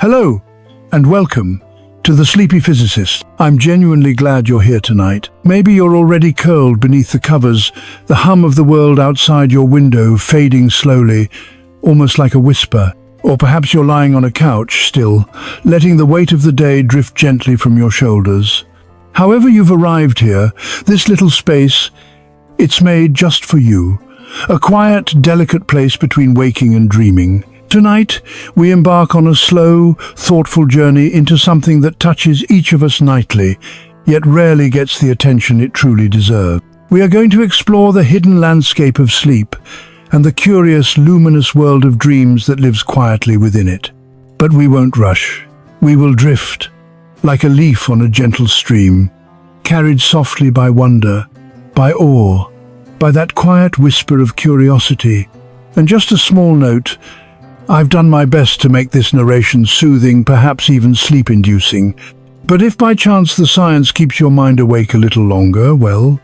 Hello, and welcome to The Sleepy Physicist. I'm genuinely glad you're here tonight. Maybe you're already curled beneath the covers, the hum of the world outside your window fading slowly, almost like a whisper. Or perhaps you're lying on a couch still, letting the weight of the day drift gently from your shoulders. However you've arrived here, this little space, it's made just for you. A quiet, delicate place between waking and dreaming. Tonight, we embark on a slow, thoughtful journey into something that touches each of us nightly, yet rarely gets the attention it truly deserves. We are going to explore the hidden landscape of sleep and the curious, luminous world of dreams that lives quietly within it. But we won't rush. We will drift, like a leaf on a gentle stream, carried softly by wonder, by awe, by that quiet whisper of curiosity. And just a small note, I've done my best to make this narration soothing, perhaps even sleep-inducing. But if by chance the science keeps your mind awake a little longer, well,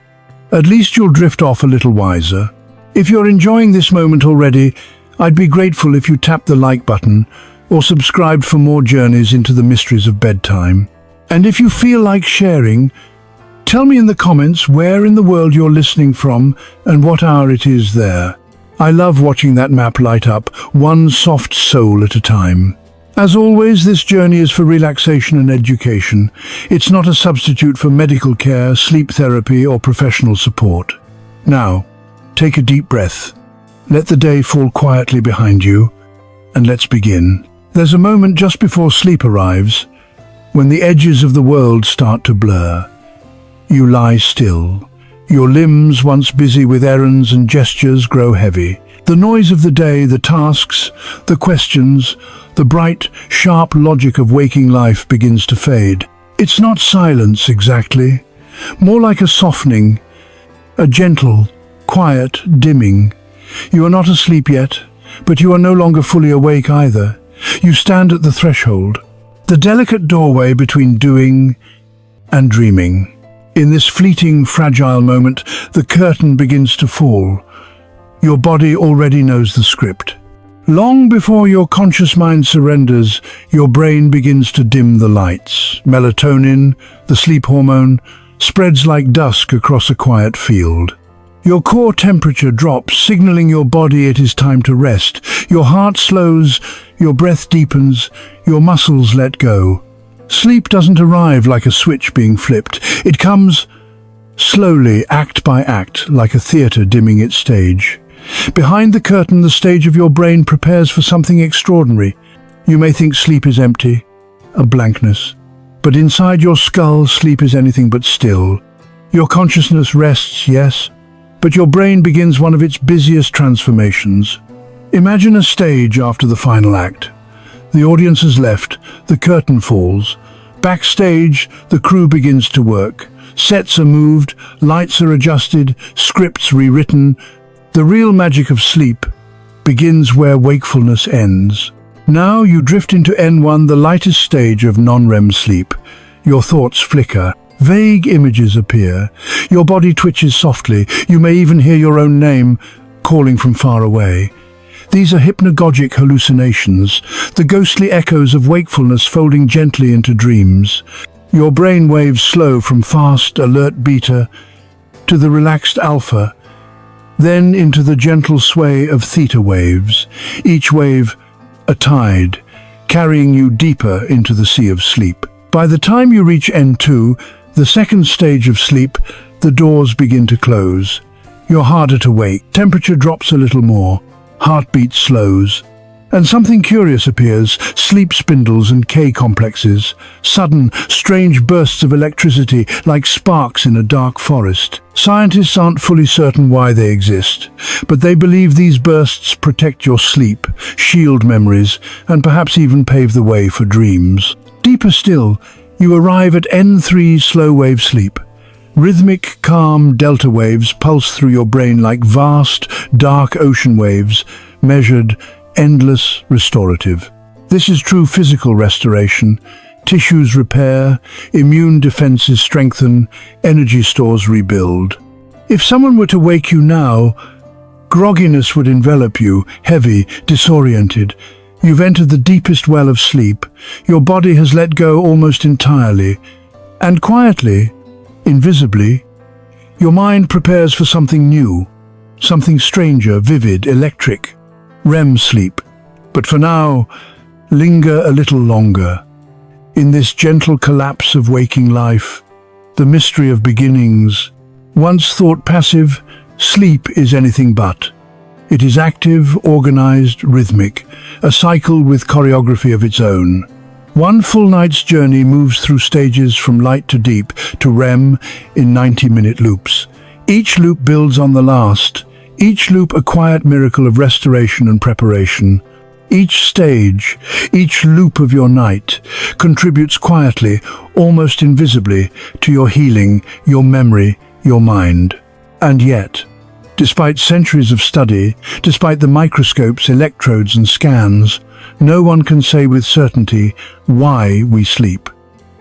at least you'll drift off a little wiser. If you're enjoying this moment already, I'd be grateful if you tap the like button or subscribe for more journeys into the mysteries of bedtime. And if you feel like sharing, tell me in the comments where in the world you're listening from and what hour it is there. I love watching that map light up, one soft soul at a time. As always, this journey is for relaxation and education. It's not a substitute for medical care, sleep therapy, or professional support. Now, take a deep breath. Let the day fall quietly behind you, and let's begin. There's a moment just before sleep arrives, when the edges of the world start to blur. You lie still. Your limbs, once busy with errands and gestures, grow heavy. The noise of the day, the tasks, the questions, the bright, sharp logic of waking life begins to fade. It's not silence exactly, more like a softening, a gentle, quiet dimming. You are not asleep yet, but you are no longer fully awake either. You stand at the threshold, the delicate doorway between doing and dreaming. In this fleeting, fragile moment, the curtain begins to fall. Your body already knows the script. Long before your conscious mind surrenders, your brain begins to dim the lights. Melatonin, the sleep hormone, spreads like dusk across a quiet field. Your core temperature drops, signaling your body it is time to rest. Your heart slows, your breath deepens, your muscles let go. Sleep doesn't arrive like a switch being flipped. It comes slowly, act by act, like a theater dimming its stage. Behind the curtain, the stage of your brain prepares for something extraordinary. You may think sleep is empty, a blankness. But inside your skull, sleep is anything but still. Your consciousness rests, yes, but your brain begins one of its busiest transformations. Imagine a stage after the final act. The audience has left, the curtain falls. Backstage, the crew begins to work. Sets are moved, lights are adjusted, scripts rewritten. The real magic of sleep begins where wakefulness ends. Now you drift into N1, the lightest stage of non-REM sleep. Your thoughts flicker. Vague images appear. Your body twitches softly. You may even hear your own name calling from far away. These are hypnagogic hallucinations, the ghostly echoes of wakefulness folding gently into dreams. Your brain waves slow from fast, alert beta to the relaxed alpha, then into the gentle sway of theta waves, each wave a tide, carrying you deeper into the sea of sleep. By the time you reach N2, the second stage of sleep, the doors begin to close. You're harder to wake, temperature drops a little more. Heartbeat slows, and something curious appears, sleep spindles and K-complexes, sudden, strange bursts of electricity like sparks in a dark forest. Scientists aren't fully certain why they exist, but they believe these bursts protect your sleep, shield memories, and perhaps even pave the way for dreams. Deeper still, you arrive at N3 slow-wave sleep. Rhythmic, calm delta waves pulse through your brain like vast, dark ocean waves, measured, endless, restorative. This is true physical restoration. Tissues repair, immune defenses strengthen, energy stores rebuild. If someone were to wake you now, grogginess would envelop you, heavy, disoriented. You've entered the deepest well of sleep. Your body has let go almost entirely. And quietly, invisibly, your mind prepares for something new, something stranger, vivid, electric, REM sleep. But for now, linger a little longer. In this gentle collapse of waking life, the mystery of beginnings, once thought passive, sleep is anything but. It is active, organized, rhythmic, a cycle with choreography of its own. One full night's journey moves through stages from light to deep to REM in 90-minute loops. Each loop builds on the last, each loop a quiet miracle of restoration and preparation. Each stage, each loop of your night, contributes quietly, almost invisibly, to your healing, your memory, your mind. And yet, despite centuries of study, despite the microscopes, electrodes and scans, no one can say with certainty why we sleep.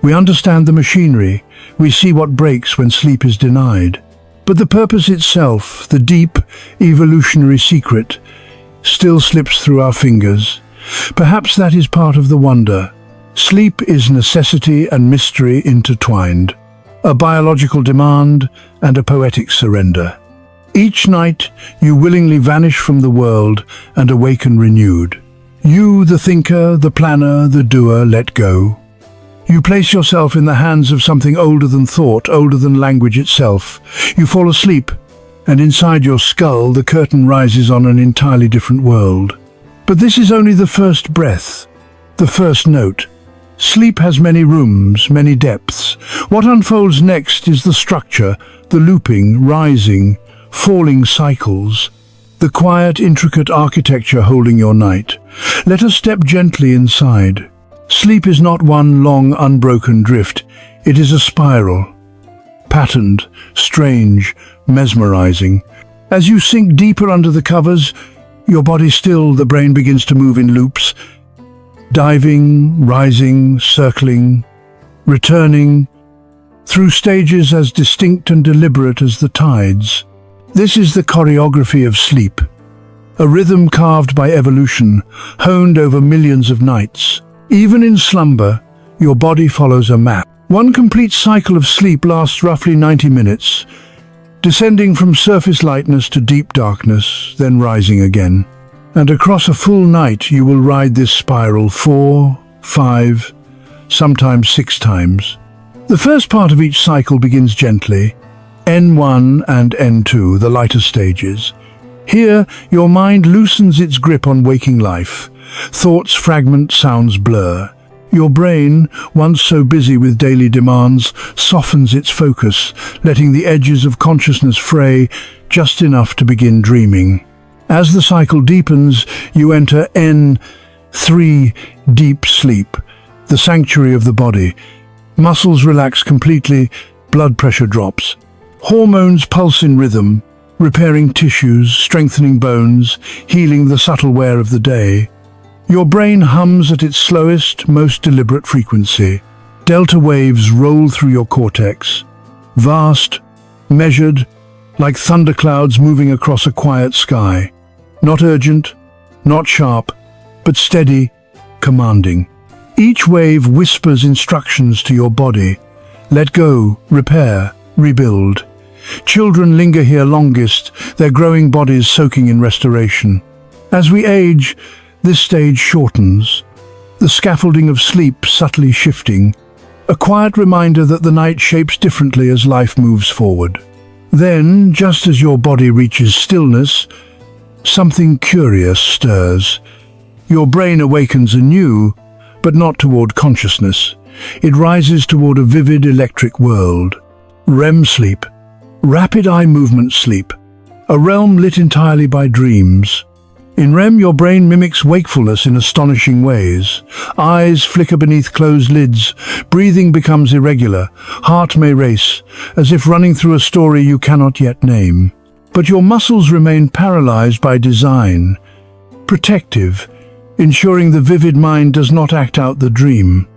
We understand the machinery, we see what breaks when sleep is denied. But the purpose itself, the deep, evolutionary secret, still slips through our fingers. Perhaps that is part of the wonder. Sleep is necessity and mystery intertwined, a biological demand and a poetic surrender. Each night you willingly vanish from the world and awaken renewed. You, the thinker, the planner, the doer, let go. You place yourself in the hands of something older than thought, older than language itself. You fall asleep, and inside your skull the curtain rises on an entirely different world. But this is only the first breath, the first note. Sleep has many rooms, many depths. What unfolds next is the structure, the looping, rising, falling cycles, the quiet, intricate architecture holding your night. Let us step gently inside. Sleep is not one long, unbroken drift. It is a spiral, patterned, strange, mesmerizing. As you sink deeper under the covers, your body still, the brain begins to move in loops, diving, rising, circling, returning, through stages as distinct and deliberate as the tides. This is the choreography of sleep, a rhythm carved by evolution, honed over millions of nights. Even in slumber, your body follows a map. One complete cycle of sleep lasts roughly 90 minutes, descending from surface lightness to deep darkness, then rising again. And across a full night you will ride this spiral 4, 5, sometimes 6 times. The first part of each cycle begins gently, N1 and N2, the lighter stages. Here, your mind loosens its grip on waking life. Thoughts fragment, sounds blur. Your brain, once so busy with daily demands, softens its focus, letting the edges of consciousness fray just enough to begin dreaming. As the cycle deepens, you enter N3, deep sleep, the sanctuary of the body. Muscles relax completely, blood pressure drops. Hormones pulse in rhythm, repairing tissues, strengthening bones, healing the subtle wear of the day. Your brain hums at its slowest, most deliberate frequency. Delta waves roll through your cortex, vast, measured, like thunderclouds moving across a quiet sky. Not urgent, not sharp, but steady, commanding. Each wave whispers instructions to your body. Let go, repair, rebuild. Children linger here longest, their growing bodies soaking in restoration. As we age, this stage shortens, the scaffolding of sleep subtly shifting, a quiet reminder that the night shapes differently as life moves forward. Then, just as your body reaches stillness, something curious stirs. Your brain awakens anew, but not toward consciousness. It rises toward a vivid electric world. REM sleep, rapid eye movement sleep, a realm lit entirely by dreams. In REM, your brain mimics wakefulness in astonishing ways. Eyes flicker beneath closed lids, breathing becomes irregular, heart may race, as if running through a story you cannot yet name. But your muscles remain paralyzed by design, protective, ensuring the vivid mind does not act out the dream.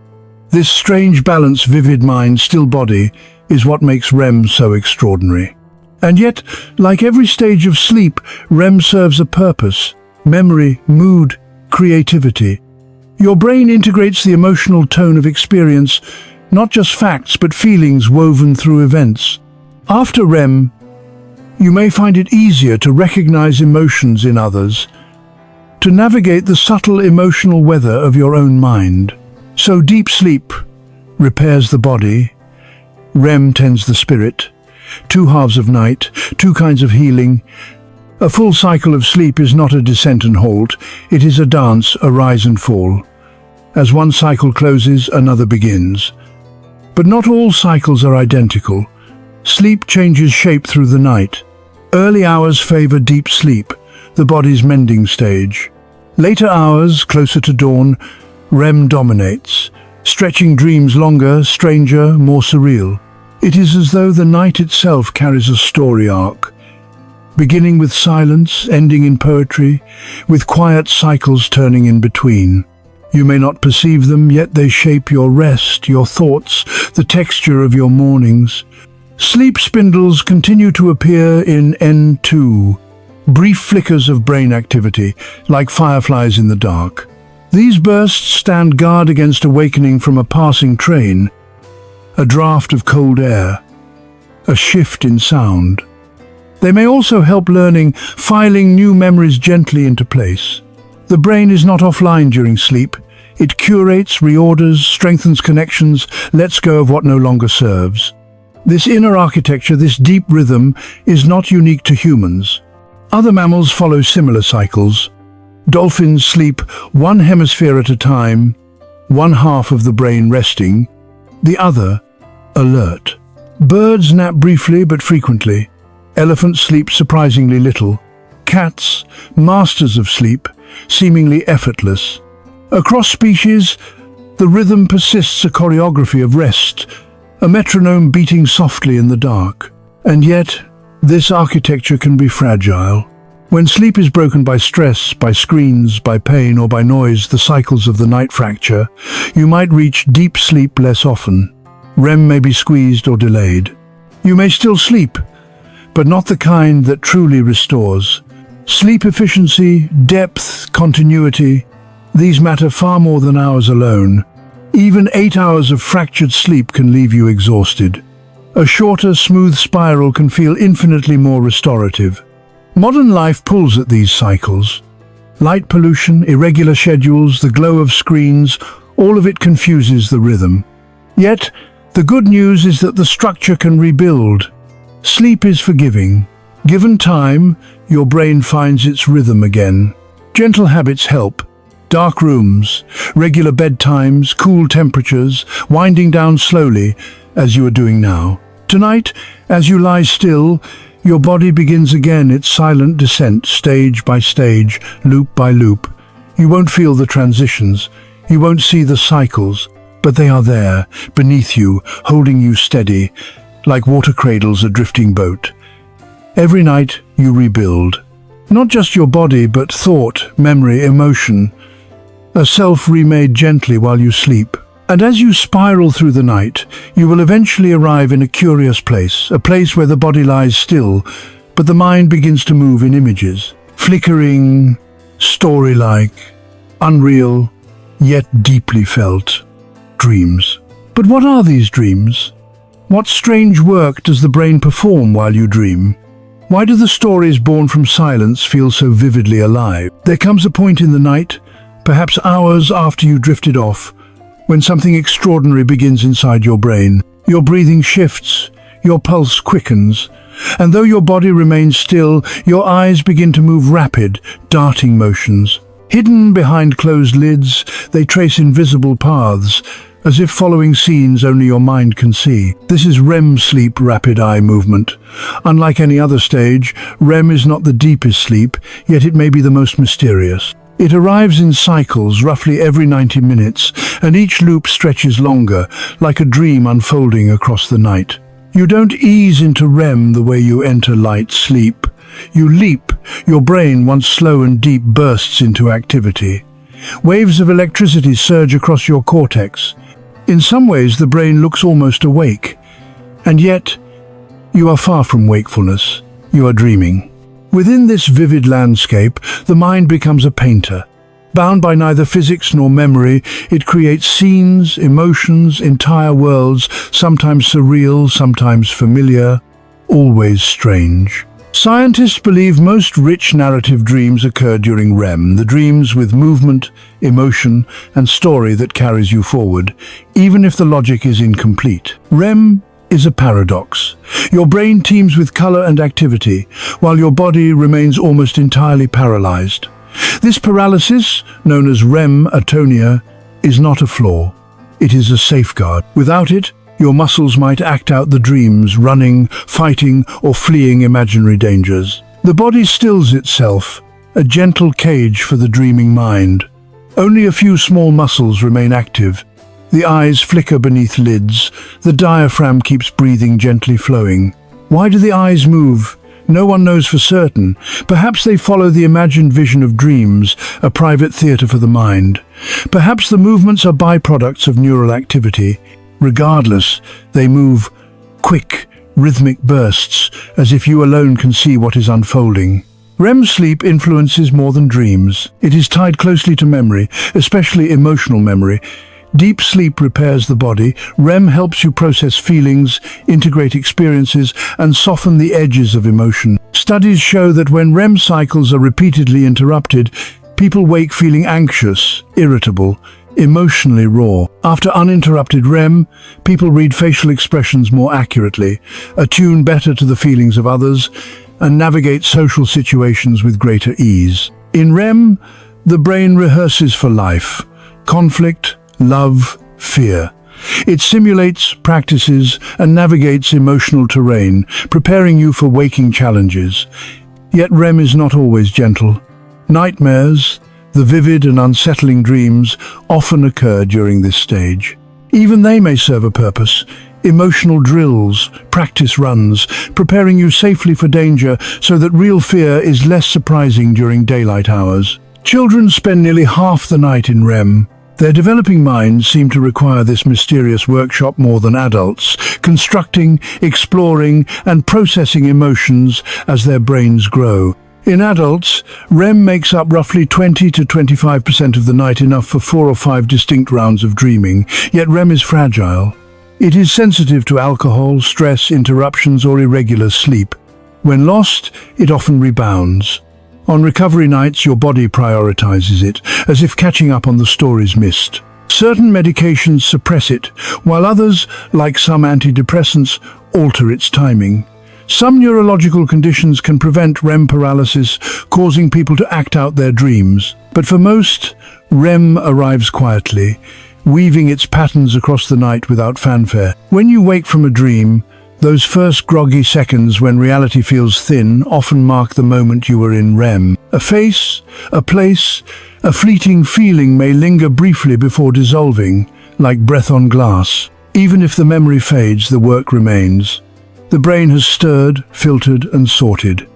This strange balance, vivid mind, still body, is what makes REM so extraordinary. And yet, like every stage of sleep, REM serves a purpose. Memory, mood, creativity. Your brain integrates the emotional tone of experience, not just facts but feelings woven through events. After REM, you may find it easier to recognize emotions in others, to navigate the subtle emotional weather of your own mind. So deep sleep repairs the body, REM tends the spirit. Two halves of night, two kinds of healing. A full cycle of sleep is not a descent and halt, it is a dance, a rise and fall. As one cycle closes, another begins. But not all cycles are identical. Sleep changes shape through the night. Early hours favor deep sleep, the body's mending stage. Later hours, closer to dawn, REM dominates, stretching dreams longer, stranger, more surreal. It is as though the night itself carries a story arc, beginning with silence, ending in poetry, with quiet cycles turning in between. You may not perceive them, yet they shape your rest, your thoughts, the texture of your mornings. Sleep spindles continue to appear in N2, brief flickers of brain activity, like fireflies in the dark. These bursts stand guard against awakening from a passing train, a draft of cold air, a shift in sound. They may also help learning, filing new memories gently into place. The brain is not offline during sleep. It curates, reorders, strengthens connections, lets go of what no longer serves. This inner architecture, this deep rhythm, is not unique to humans. Other mammals follow similar cycles. Dolphins sleep one hemisphere at a time, one half of the brain resting, the other alert. Birds nap briefly but frequently. Elephants sleep surprisingly little. Cats, masters of sleep, seemingly effortless. Across species, the rhythm persists, a choreography of rest, a metronome beating softly in the dark. And yet, this architecture can be fragile. When sleep is broken by stress, by screens, by pain, or by noise, the cycles of the night fracture, you might reach deep sleep less often. REM may be squeezed or delayed. You may still sleep, but not the kind that truly restores. Sleep efficiency, depth, continuity, these matter far more than hours alone. Even 8 hours of fractured sleep can leave you exhausted. A shorter, smooth spiral can feel infinitely more restorative. Modern life pulls at these cycles. Light pollution, irregular schedules, the glow of screens, all of it confuses the rhythm. Yet, the good news is that the structure can rebuild. Sleep is forgiving. Given time, your brain finds its rhythm again. Gentle habits help. Dark rooms, regular bedtimes, cool temperatures, winding down slowly, as you are doing now. Tonight, as you lie still, your body begins again its silent descent, stage by stage, loop by loop. You won't feel the transitions. You won't see the cycles. But they are there, beneath you, holding you steady, like water cradles a drifting boat. Every night you rebuild. Not just your body, but thought, memory, emotion. A self remade gently while you sleep. And as you spiral through the night, you will eventually arrive in a curious place, a place where the body lies still, but the mind begins to move in images. Flickering, story-like, unreal, yet deeply felt. Dreams. But what are these dreams? What strange work does the brain perform while you dream? Why do the stories born from silence feel so vividly alive? There comes a point in the night, perhaps hours after you drifted off, when something extraordinary begins inside your brain. Your breathing shifts, your pulse quickens, and though your body remains still, your eyes begin to move rapid, darting motions. Hidden behind closed lids, they trace invisible paths, as if following scenes only your mind can see. This is REM sleep, rapid eye movement. Unlike any other stage, REM is not the deepest sleep, yet it may be the most mysterious. It arrives in cycles, roughly every 90 minutes, and each loop stretches longer, like a dream unfolding across the night. You don't ease into REM the way you enter light sleep. You leap. Your brain, once slow and deep, bursts into activity. Waves of electricity surge across your cortex. In some ways, the brain looks almost awake. And yet, you are far from wakefulness. You are dreaming. Within this vivid landscape, the mind becomes a painter. Bound by neither physics nor memory, it creates scenes, emotions, entire worlds, sometimes surreal, sometimes familiar, always strange. Scientists believe most rich narrative dreams occur during REM, the dreams with movement, emotion, and story that carries you forward, even if the logic is incomplete. REM is a paradox. Your brain teems with color and activity, while your body remains almost entirely paralyzed. This paralysis, known as REM atonia, is not a flaw. It is a safeguard. Without it, your muscles might act out the dreams, running, fighting, or fleeing imaginary dangers. The body stills itself, a gentle cage for the dreaming mind. Only a few small muscles remain active. The eyes flicker beneath lids. The diaphragm keeps breathing gently flowing. Why do the eyes move? No one knows for certain. Perhaps they follow the imagined vision of dreams, a private theater for the mind. Perhaps the movements are byproducts of neural activity. Regardless, they move quick, rhythmic bursts, as if you alone can see what is unfolding. REM sleep influences more than dreams. It is tied closely to memory, especially emotional memory. Deep sleep repairs the body. REM helps you process feelings, integrate experiences, and soften the edges of emotion. Studies show that when REM cycles are repeatedly interrupted, people wake feeling anxious, irritable, emotionally raw. After uninterrupted REM, people read facial expressions more accurately, attune better to the feelings of others, and navigate social situations with greater ease. In REM, the brain rehearses for life: conflict, love, fear. It simulates, practices, and navigates emotional terrain, preparing you for waking challenges. Yet REM is not always gentle. Nightmares, the vivid and unsettling dreams, often occur during this stage. Even they may serve a purpose: emotional drills, practice runs, preparing you safely for danger so that real fear is less surprising during daylight hours. Children spend nearly half the night in REM. Their developing minds seem to require this mysterious workshop more than adults, constructing, exploring, and processing emotions as their brains grow. In adults, REM makes up roughly 20 to 25% of the night, enough for 4 or 5 distinct rounds of dreaming, yet REM is fragile. It is sensitive to alcohol, stress, interruptions, or irregular sleep. When lost, it often rebounds. On recovery nights, your body prioritizes it, as if catching up on the stories missed. Certain medications suppress it, while others, like some antidepressants, alter its timing. Some neurological conditions can prevent REM paralysis, causing people to act out their dreams. But for most, REM arrives quietly, weaving its patterns across the night without fanfare. When you wake from a dream, those first groggy seconds when reality feels thin often mark the moment you were in REM. A face, a place, a fleeting feeling may linger briefly before dissolving, like breath on glass. Even if the memory fades, the work remains. The brain has stirred, filtered, and sorted.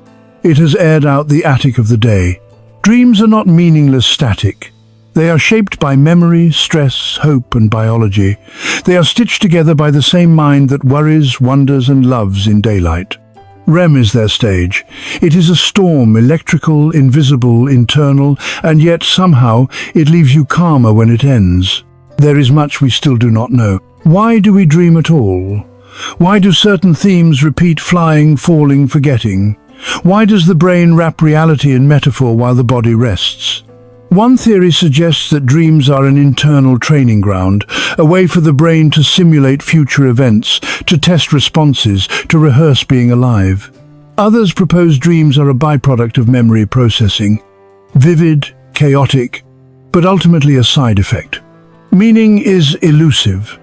It has aired out the attic of the day. Dreams are not meaningless static. They are shaped by memory, stress, hope, and biology. They are stitched together by the same mind that worries, wonders, and loves in daylight. REM is their stage. It is a storm, electrical, invisible, internal, and yet somehow it leaves you calmer when it ends. There is much we still do not know. Why do we dream at all? Why do certain themes repeat: flying, falling, forgetting? Why does the brain wrap reality in metaphor while the body rests? One theory suggests that dreams are an internal training ground, a way for the brain to simulate future events, to test responses, to rehearse being alive. Others propose dreams are a byproduct of memory processing, vivid, chaotic, but ultimately a side effect. Meaning is elusive.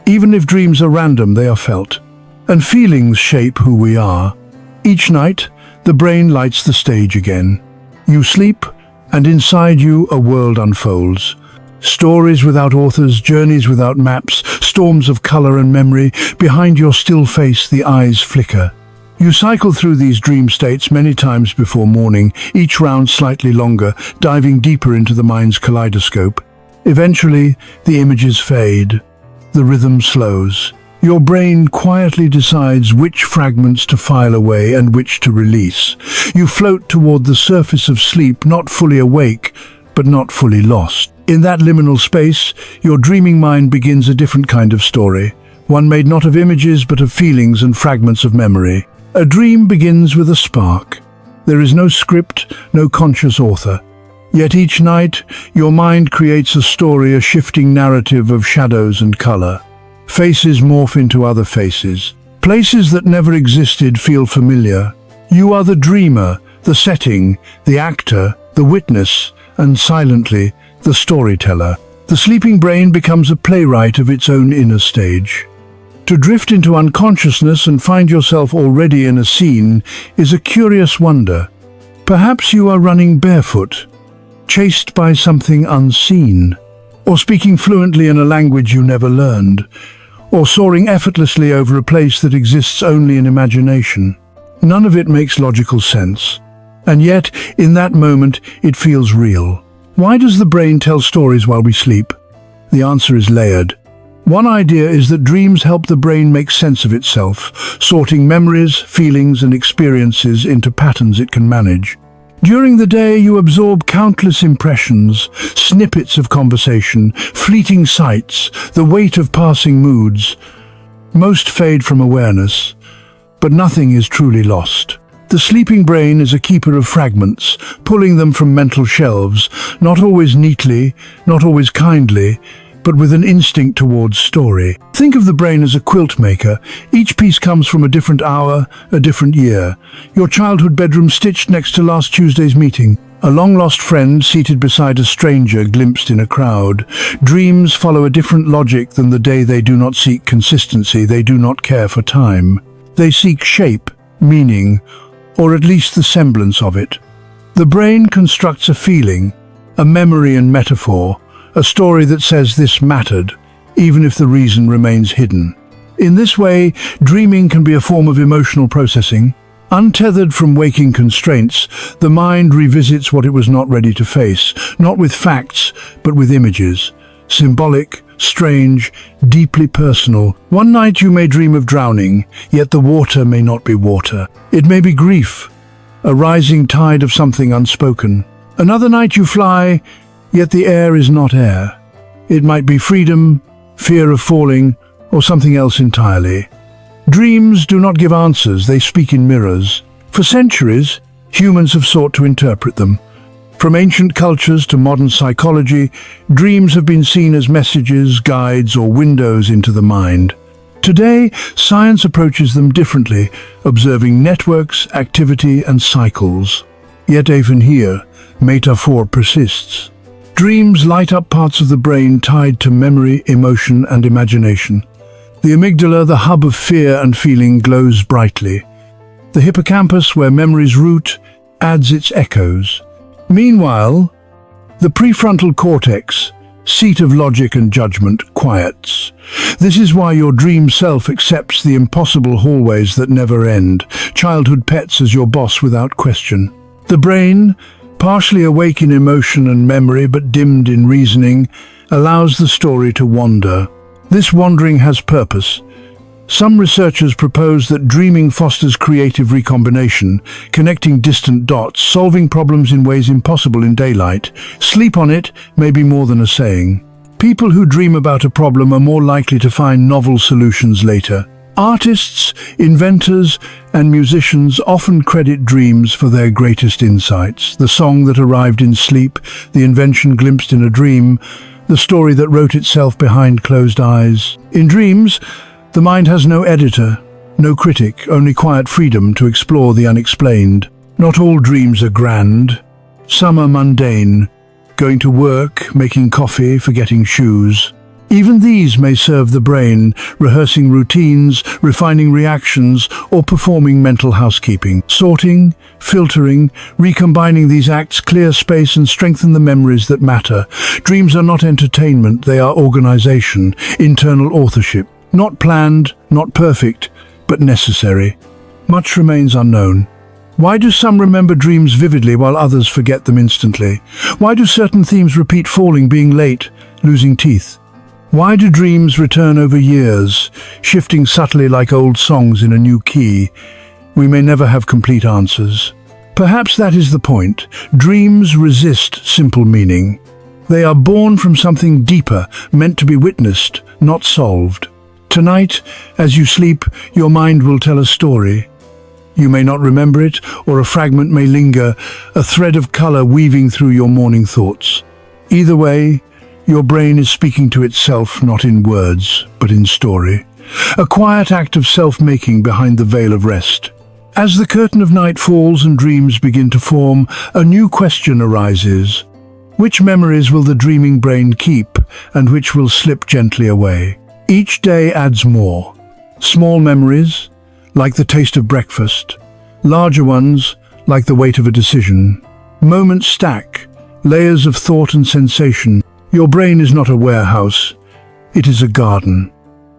Even if dreams are random, they are felt. And feelings shape who we are. Each night, the brain lights the stage again. You sleep, and inside you a world unfolds. Stories without authors, journeys without maps, storms of color and memory. Behind your still face, the eyes flicker. You cycle through these dream states many times before morning, each round slightly longer, diving deeper into the mind's kaleidoscope. Eventually, the images fade. The rhythm slows. Your brain quietly decides which fragments to file away and which to release. You float toward the surface of sleep, not fully awake, but not fully lost. In that liminal space, your dreaming mind begins a different kind of story, one made not of images but of feelings and fragments of memory. A dream begins with a spark. There is no script, no conscious author. Yet each night, your mind creates a story, a shifting narrative of shadows and color. Faces morph into other faces. Places that never existed feel familiar. You are the dreamer, the setting, the actor, the witness, and silently, the storyteller. The sleeping brain becomes a playwright of its own inner stage. To drift into unconsciousness and find yourself already in a scene is a curious wonder. Perhaps you are running barefoot, chased by something unseen, or speaking fluently in a language you never learned, or soaring effortlessly over a place that exists only in imagination. None of it makes logical sense, and yet, in that moment, it feels real. Why does the brain tell stories while we sleep? The answer is layered. One idea is that dreams help the brain make sense of itself, sorting memories, feelings, and experiences into patterns it can manage. During the day, you absorb countless impressions, snippets of conversation, fleeting sights, the weight of passing moods. Most fade from awareness, but nothing is truly lost. The sleeping brain is a keeper of fragments, pulling them from mental shelves, not always neatly, not always kindly, but with an instinct towards story. Think of the brain as a quilt maker. Each piece comes from a different hour, a different year. Your childhood bedroom stitched next to last Tuesday's meeting. A long-lost friend seated beside a stranger glimpsed in a crowd. Dreams follow a different logic than the day. They do not seek consistency, they do not care for time. They seek shape, meaning, or at least the semblance of it. The brain constructs a feeling, a memory and metaphor, a story that says this mattered, even if the reason remains hidden. In this way, dreaming can be a form of emotional processing. Untethered from waking constraints, the mind revisits what it was not ready to face, not with facts, but with images. Symbolic, strange, deeply personal. One night you may dream of drowning, yet the water may not be water. It may be grief, a rising tide of something unspoken. Another night you fly, yet the air is not air. It might be freedom, fear of falling, or something else entirely. Dreams do not give answers, they speak in mirrors. For centuries, humans have sought to interpret them. From ancient cultures to modern psychology, dreams have been seen as messages, guides, or windows into the mind. Today, science approaches them differently, observing networks, activity, and cycles. Yet even here, metaphor persists. Dreams light up parts of the brain tied to memory, emotion, and imagination. The amygdala, the hub of fear and feeling, glows brightly. The hippocampus, where memories root, adds its echoes. Meanwhile, the prefrontal cortex, seat of logic and judgment, quiets. This is why your dream self accepts the impossible hallways that never end, childhood pets as your boss without question. The brain, partially awake in emotion and memory but dimmed in reasoning, allows the story to wander. This wandering has purpose. Some researchers propose that dreaming fosters creative recombination, connecting distant dots, solving problems in ways impossible in daylight. Sleep on it may be more than a saying. People who dream about a problem are more likely to find novel solutions later. Artists, inventors, and musicians often credit dreams for their greatest insights. The song that arrived in sleep, the invention glimpsed in a dream, the story that wrote itself behind closed eyes. In dreams, the mind has no editor, no critic, only quiet freedom to explore the unexplained. Not all dreams are grand. Some are mundane, going to work, making coffee, forgetting shoes. Even these may serve the brain, rehearsing routines, refining reactions, or performing mental housekeeping. Sorting, filtering, recombining these acts clear space and strengthen the memories that matter. Dreams are not entertainment, they are organization, internal authorship. Not planned, not perfect, but necessary. Much remains unknown. Why do some remember dreams vividly while others forget them instantly? Why do certain themes repeat: falling, being late, losing teeth? Why do dreams return over years, shifting subtly like old songs in a new key? We may never have complete answers. Perhaps that is the point. Dreams resist simple meaning. They are born from something deeper, meant to be witnessed, not solved. Tonight, as you sleep, your mind will tell a story. You may not remember it, or a fragment may linger, a thread of color weaving through your morning thoughts. Either way, your brain is speaking to itself not in words, but in story. A quiet act of self-making behind the veil of rest. As the curtain of night falls and dreams begin to form, a new question arises. Which memories will the dreaming brain keep, and which will slip gently away? Each day adds more. Small memories, like the taste of breakfast. Larger ones, like the weight of a decision. Moments stack, layers of thought and sensation. Your brain is not a warehouse, it is a garden.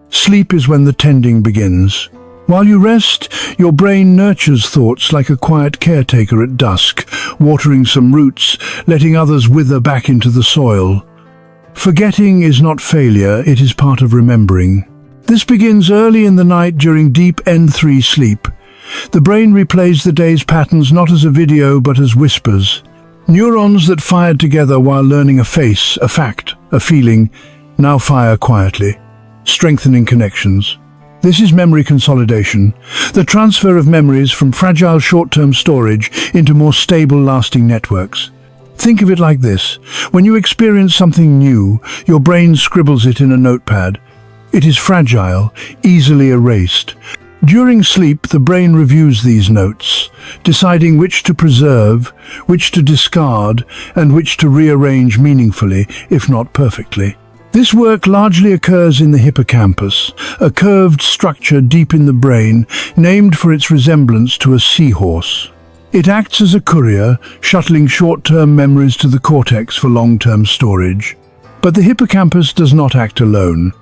Sleep is when the tending begins. While you rest, your brain nurtures thoughts like a quiet caretaker at dusk, watering some roots, letting others wither back into the soil. Forgetting is not failure, it is part of remembering. This begins early in the night during deep N3 sleep. The brain replays the day's patterns not as a video but as whispers. Neurons that fired together while learning a face, a fact, a feeling, now fire quietly, strengthening connections. This is memory consolidation, the transfer of memories from fragile short-term storage into more stable, lasting networks. Think of it like this. When you experience something new, your brain scribbles it in a notepad. It is fragile, easily erased. During sleep, the brain reviews these notes, deciding which to preserve, which to discard, and which to rearrange meaningfully, if not perfectly. This work largely occurs in the hippocampus, a curved structure deep in the brain, named for its resemblance to a seahorse. It acts as a courier, shuttling short-term memories to the cortex for long-term storage. But the hippocampus does not act alone.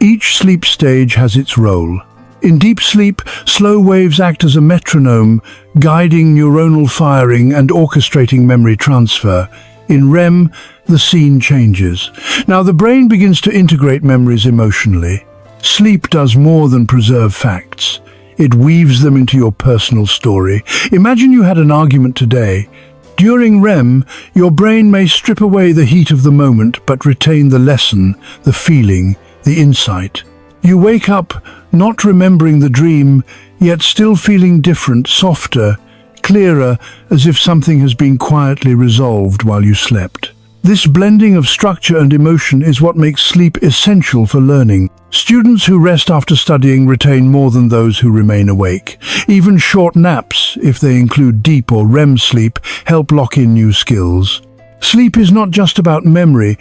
Each sleep stage has its role. In deep sleep, slow waves act as a metronome, guiding neuronal firing and orchestrating memory transfer. In REM, the scene changes. Now the brain begins to integrate memories emotionally. Sleep does more than preserve facts. It weaves them into your personal story. Imagine you had an argument today. During REM, your brain may strip away the heat of the moment but retain the lesson, the feeling, the insight. You wake up not remembering the dream, yet still feeling different, softer, clearer, as if something has been quietly resolved while you slept. This blending of structure and emotion is what makes sleep essential for learning. Students who rest after studying retain more than those who remain awake. Even short naps, if they include deep or REM sleep, help lock in new skills. Sleep is not just about memory,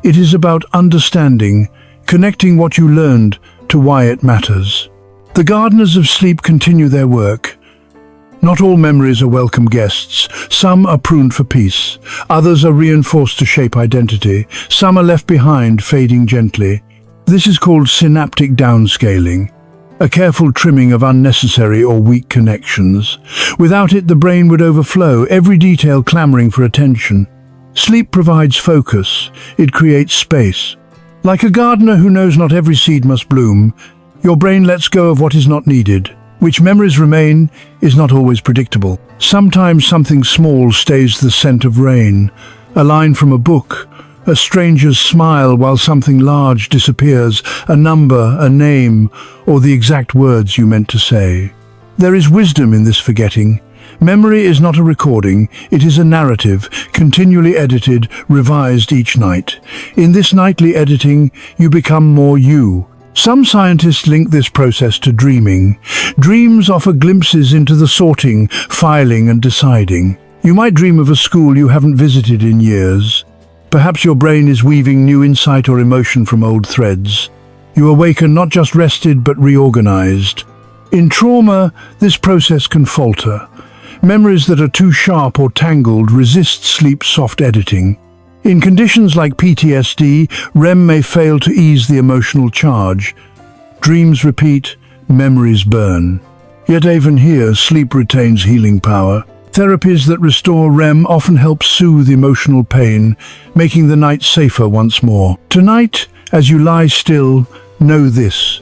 it is about understanding, connecting what you learned to why it matters. The gardeners of sleep continue their work. Not all memories are welcome guests. Some are pruned for peace. Others are reinforced to shape identity. Some are left behind, fading gently. This is called synaptic downscaling, a careful trimming of unnecessary or weak connections. Without it, the brain would overflow, every detail clamoring for attention. Sleep provides focus. It creates space. Like a gardener who knows not every seed must bloom, your brain lets go of what is not needed. Which memories remain is not always predictable. Sometimes something small stays the scent of rain, a line from a book, a stranger's smile while something large disappears, a number, a name, or the exact words you meant to say. There is wisdom in this forgetting. Memory is not a recording, it is a narrative, continually edited, revised each night. In this nightly editing, you become more you. Some scientists link this process to dreaming. Dreams offer glimpses into the sorting, filing and deciding. You might dream of a school you haven't visited in years. Perhaps your brain is weaving new insight or emotion from old threads. You awaken not just rested but reorganized. In trauma, this process can falter. Memories that are too sharp or tangled resist sleep's soft editing. In conditions like PTSD, REM may fail to ease the emotional charge. Dreams repeat, memories burn. Yet even here, sleep retains healing power. Therapies that restore REM often help soothe emotional pain, making the night safer once more. Tonight, as you lie still, know this.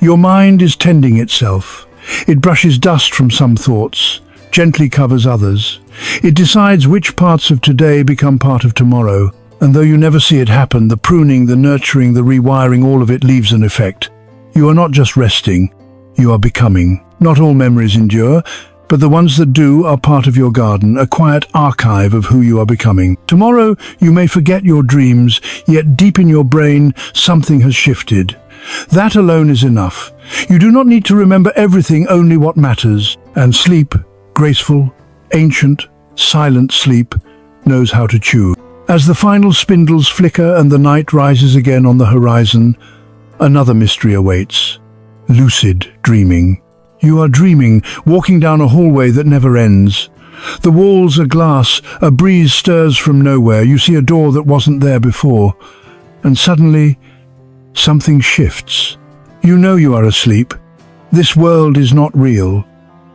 Your mind is tending itself. It brushes dust from some thoughts, gently covers others. It decides which parts of today become part of tomorrow. And though you never see it happen, the pruning, the nurturing, the rewiring, all of it leaves an effect. You are not just resting, you are becoming. Not all memories endure, but the ones that do are part of your garden, a quiet archive of who you are becoming. Tomorrow, you may forget your dreams, yet deep in your brain, something has shifted. That alone is enough. You do not need to remember everything, only what matters. And sleep, graceful, ancient, silent sleep, knows how to choose. As the final spindles flicker and the night rises again on the horizon, another mystery awaits. Lucid dreaming. You are dreaming, walking down a hallway that never ends. The walls are glass, a breeze stirs from nowhere, you see a door that wasn't there before. And suddenly, something shifts. You know you are asleep. This world is not real,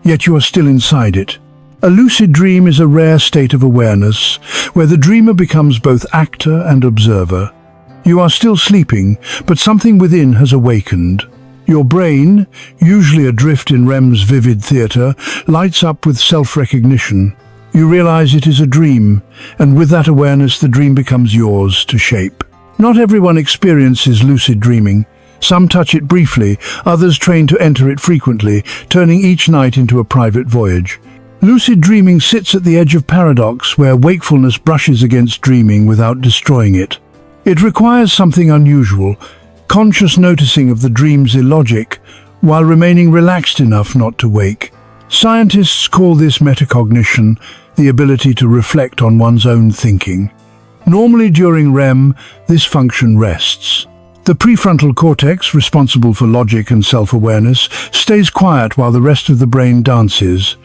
yet you are still inside it. A lucid dream is a rare state of awareness, where the dreamer becomes both actor and observer. You are still sleeping, but something within has awakened. Your brain, usually adrift in REM's vivid theater, lights up with self-recognition. You realize it is a dream, and with that awareness the dream becomes yours to shape. Not everyone experiences lucid dreaming. Some touch it briefly, others train to enter it frequently, turning each night into a private voyage. Lucid dreaming sits at the edge of paradox, where wakefulness brushes against dreaming without destroying it. It requires something unusual, conscious noticing of the dream's illogic, while remaining relaxed enough not to wake. Scientists call this metacognition, the ability to reflect on one's own thinking. Normally during REM, this function rests. The prefrontal cortex, responsible for logic and self-awareness, stays quiet while the rest of the brain dances.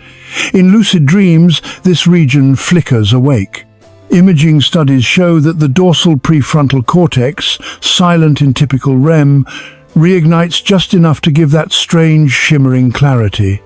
In lucid dreams, this region flickers awake. Imaging studies show that the dorsal prefrontal cortex, silent in typical REM, reignites just enough to give that strange, shimmering clarity.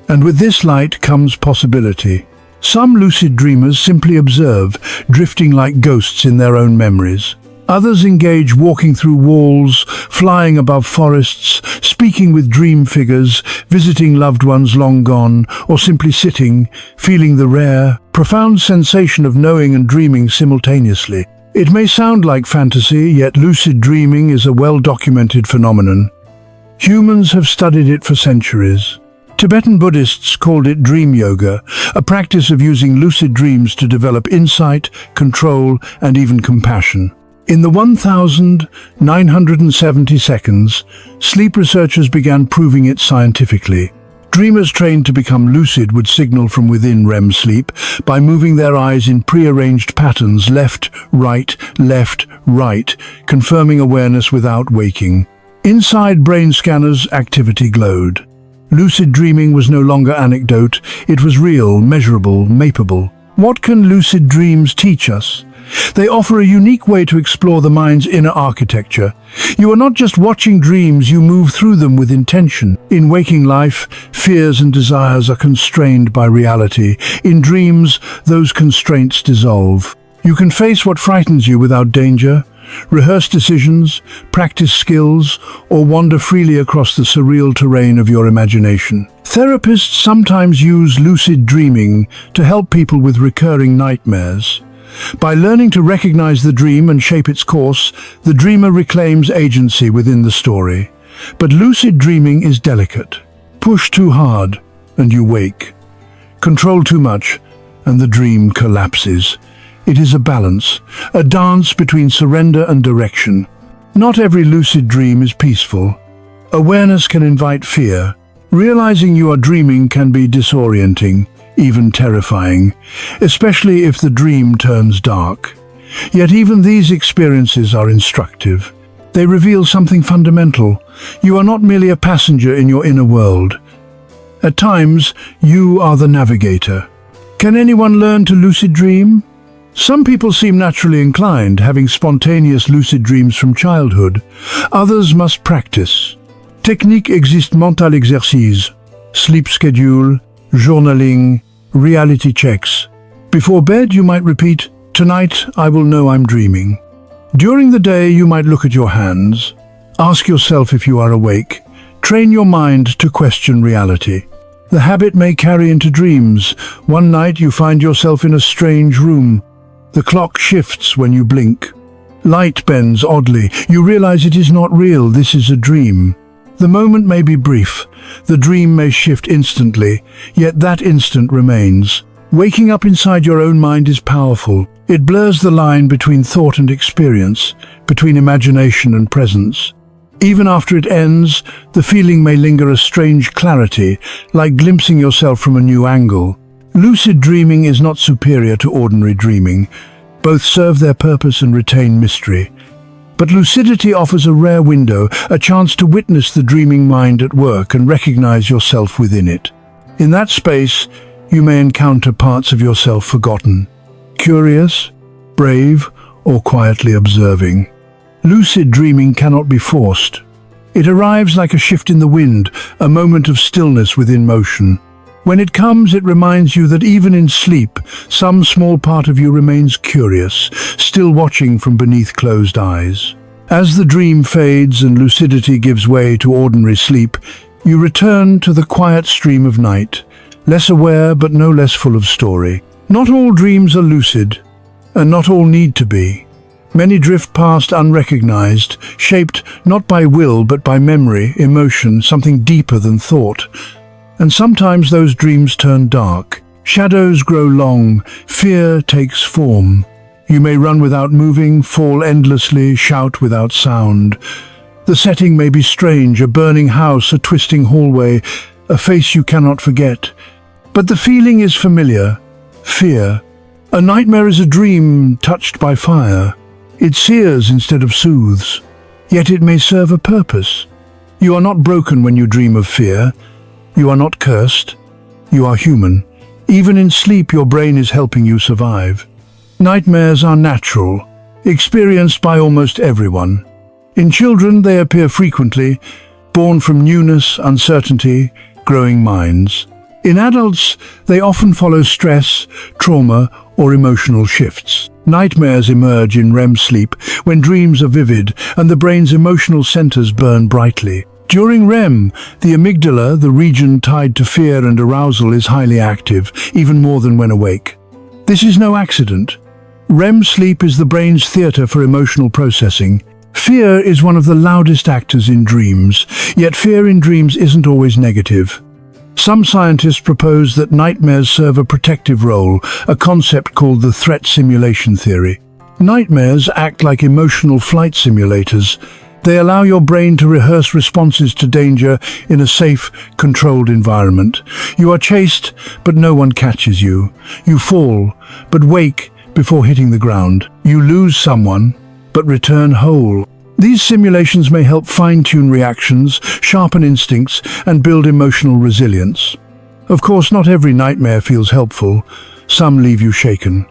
And with this light comes possibility. Some lucid dreamers simply observe, drifting like ghosts in their own memories. Others engage walking through walls, flying above forests, speaking with dream figures, visiting loved ones long gone, or simply sitting, feeling the rare, profound sensation of knowing and dreaming simultaneously. It may sound like fantasy, yet lucid dreaming is a well-documented phenomenon. Humans have studied it for centuries. Tibetan Buddhists called it dream yoga, a practice of using lucid dreams to develop insight, control, and even compassion. In the 1,970 seconds, sleep researchers began proving it scientifically. Dreamers trained to become lucid would signal from within REM sleep by moving their eyes in prearranged patterns, left, right, confirming awareness without waking. Inside brain scanners, activity glowed. Lucid dreaming was no longer anecdote, it was real, measurable, mapeable. What can lucid dreams teach us? They offer a unique way to explore the mind's inner architecture. You are not just watching dreams, you move through them with intention. In waking life, fears and desires are constrained by reality. In dreams, those constraints dissolve. You can face what frightens you without danger, rehearse decisions, practice skills, or wander freely across the surreal terrain of your imagination. Therapists sometimes use lucid dreaming to help people with recurring nightmares. By learning to recognize the dream and shape its course, the dreamer reclaims agency within the story. But lucid dreaming is delicate. Push too hard, and you wake. Control too much, and the dream collapses. It is a balance, a dance between surrender and direction. Not every lucid dream is peaceful. Awareness can invite fear. Realizing you are dreaming can be disorienting, even terrifying, especially if the dream turns dark. Yet even these experiences are instructive. They reveal something fundamental. You are not merely a passenger in your inner world. At times, you are the navigator. Can anyone learn to lucid dream? Some people seem naturally inclined, having spontaneous lucid dreams from childhood. Others must practice. Technique existe mental exercice, sleep schedule, journaling, reality checks. Before bed, you might repeat, "Tonight, I will know I'm dreaming." During the day, you might look at your hands. Ask yourself if you are awake. Train your mind to question reality. The habit may carry into dreams. One night you find yourself in a strange room. The clock shifts when you blink. Light bends oddly. You realize it is not real, this is a dream. The moment may be brief. The dream may shift instantly, yet that instant remains. Waking up inside your own mind is powerful. It blurs the line between thought and experience, between imagination and presence. Even after it ends, the feeling may linger a strange clarity, like glimpsing yourself from a new angle. Lucid dreaming is not superior to ordinary dreaming. Both serve their purpose and retain mystery. But lucidity offers a rare window, a chance to witness the dreaming mind at work and recognize yourself within it. In that space, you may encounter parts of yourself forgotten, curious, brave, or quietly observing. Lucid dreaming cannot be forced. It arrives like a shift in the wind, a moment of stillness within motion. When it comes, it reminds you that even in sleep, some small part of you remains curious, still watching from beneath closed eyes. As the dream fades and lucidity gives way to ordinary sleep, you return to the quiet stream of night, less aware but no less full of story. Not all dreams are lucid, and not all need to be. Many drift past unrecognized, shaped not by will but by memory, emotion, something deeper than thought. And sometimes those dreams turn dark. Shadows grow long, fear takes form. You may run without moving, fall endlessly, shout without sound. The setting may be strange, a burning house, a twisting hallway, a face you cannot forget. But the feeling is familiar, fear. A nightmare is a dream touched by fire. It sears instead of soothes, yet it may serve a purpose. You are not broken when you dream of fear. You are not cursed. You are human. Even in sleep, your brain is helping you survive. Nightmares are natural, experienced by almost everyone. In children, they appear frequently, born from newness, uncertainty, growing minds. In adults, they often follow stress, trauma, or emotional shifts. Nightmares emerge in REM sleep, when dreams are vivid and the brain's emotional centers burn brightly. During REM, the amygdala, the region tied to fear and arousal, is highly active, even more than when awake. This is no accident. REM sleep is the brain's theater for emotional processing. Fear is one of the loudest actors in dreams, yet fear in dreams isn't always negative. Some scientists propose that nightmares serve a protective role, a concept called the threat simulation theory. Nightmares act like emotional flight simulators. They allow your brain to rehearse responses to danger in a safe, controlled environment. You are chased, but no one catches you. You fall, but wake before hitting the ground. You lose someone, but return whole. These simulations may help fine-tune reactions, sharpen instincts, and build emotional resilience. Of course, not every nightmare feels helpful. Some leave you shaken.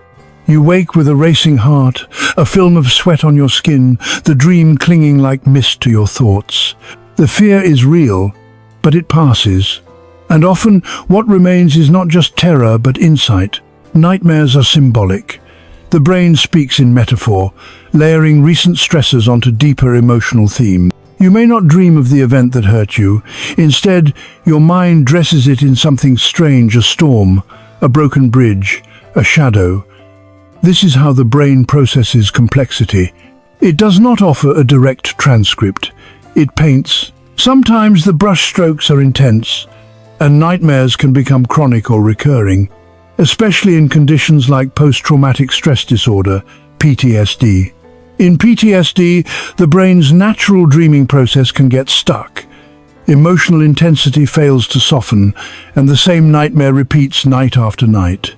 You wake with a racing heart, a film of sweat on your skin, the dream clinging like mist to your thoughts. The fear is real, but it passes. And often, what remains is not just terror, but insight. Nightmares are symbolic. The brain speaks in metaphor, layering recent stressors onto deeper emotional themes. You may not dream of the event that hurt you. Instead, your mind dresses it in something strange, a storm, a broken bridge, a shadow. This is how the brain processes complexity. It does not offer a direct transcript. It paints. Sometimes the brush strokes are intense, and nightmares can become chronic or recurring, especially in conditions like post-traumatic stress disorder, PTSD. In PTSD, the brain's natural dreaming process can get stuck. Emotional intensity fails to soften, and the same nightmare repeats night after night.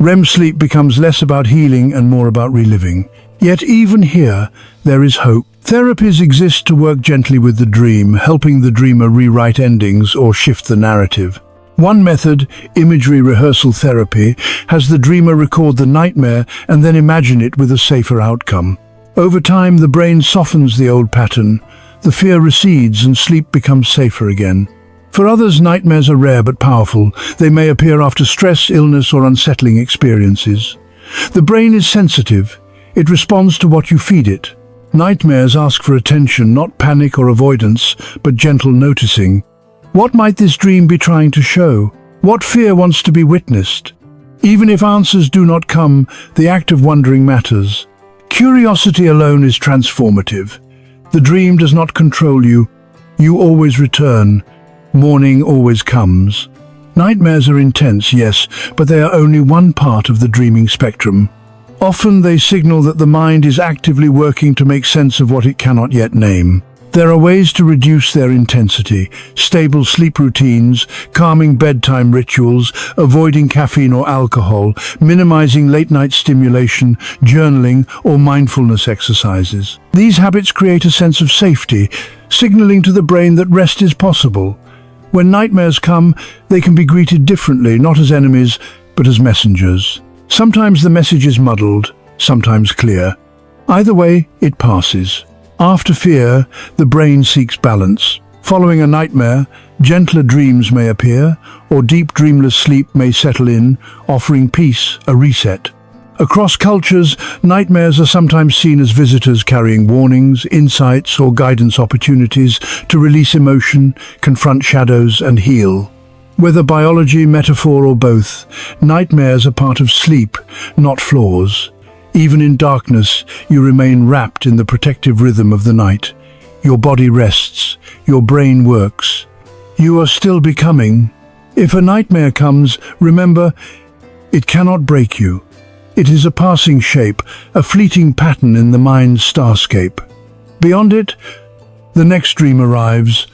REM sleep becomes less about healing and more about reliving. Yet even here, there is hope. Therapies exist to work gently with the dream, helping the dreamer rewrite endings or shift the narrative. One method, imagery rehearsal therapy, has the dreamer record the nightmare and then imagine it with a safer outcome. Over time, the brain softens the old pattern, the fear recedes and sleep becomes safer again. For others, nightmares are rare but powerful. They may appear after stress, illness, or unsettling experiences. The brain is sensitive. It responds to what you feed it. Nightmares ask for attention, not panic or avoidance, but gentle noticing. What might this dream be trying to show? What fear wants to be witnessed? Even if answers do not come, the act of wondering matters. Curiosity alone is transformative. The dream does not control you. You always return. Morning always comes. Nightmares are intense, yes, but they are only one part of the dreaming spectrum. Often they signal that the mind is actively working to make sense of what it cannot yet name. There are ways to reduce their intensity: stable sleep routines, calming bedtime rituals, avoiding caffeine or alcohol, minimizing late-night stimulation, journaling, or mindfulness exercises. These habits create a sense of safety, signaling to the brain that rest is possible. When nightmares come, they can be greeted differently, not as enemies, but as messengers. Sometimes the message is muddled, sometimes clear. Either way, it passes. After fear, the brain seeks balance. Following a nightmare, gentler dreams may appear, or deep dreamless sleep may settle in, offering peace, a reset. Across cultures, nightmares are sometimes seen as visitors carrying warnings, insights, or guidance opportunities to release emotion, confront shadows, and heal. Whether biology, metaphor, or both, nightmares are part of sleep, not flaws. Even in darkness, you remain wrapped in the protective rhythm of the night. Your body rests, your brain works. You are still becoming. If a nightmare comes, remember, it cannot break you. It is a passing shape, a fleeting pattern in the mind's starscape. Beyond it, the next dream arrives,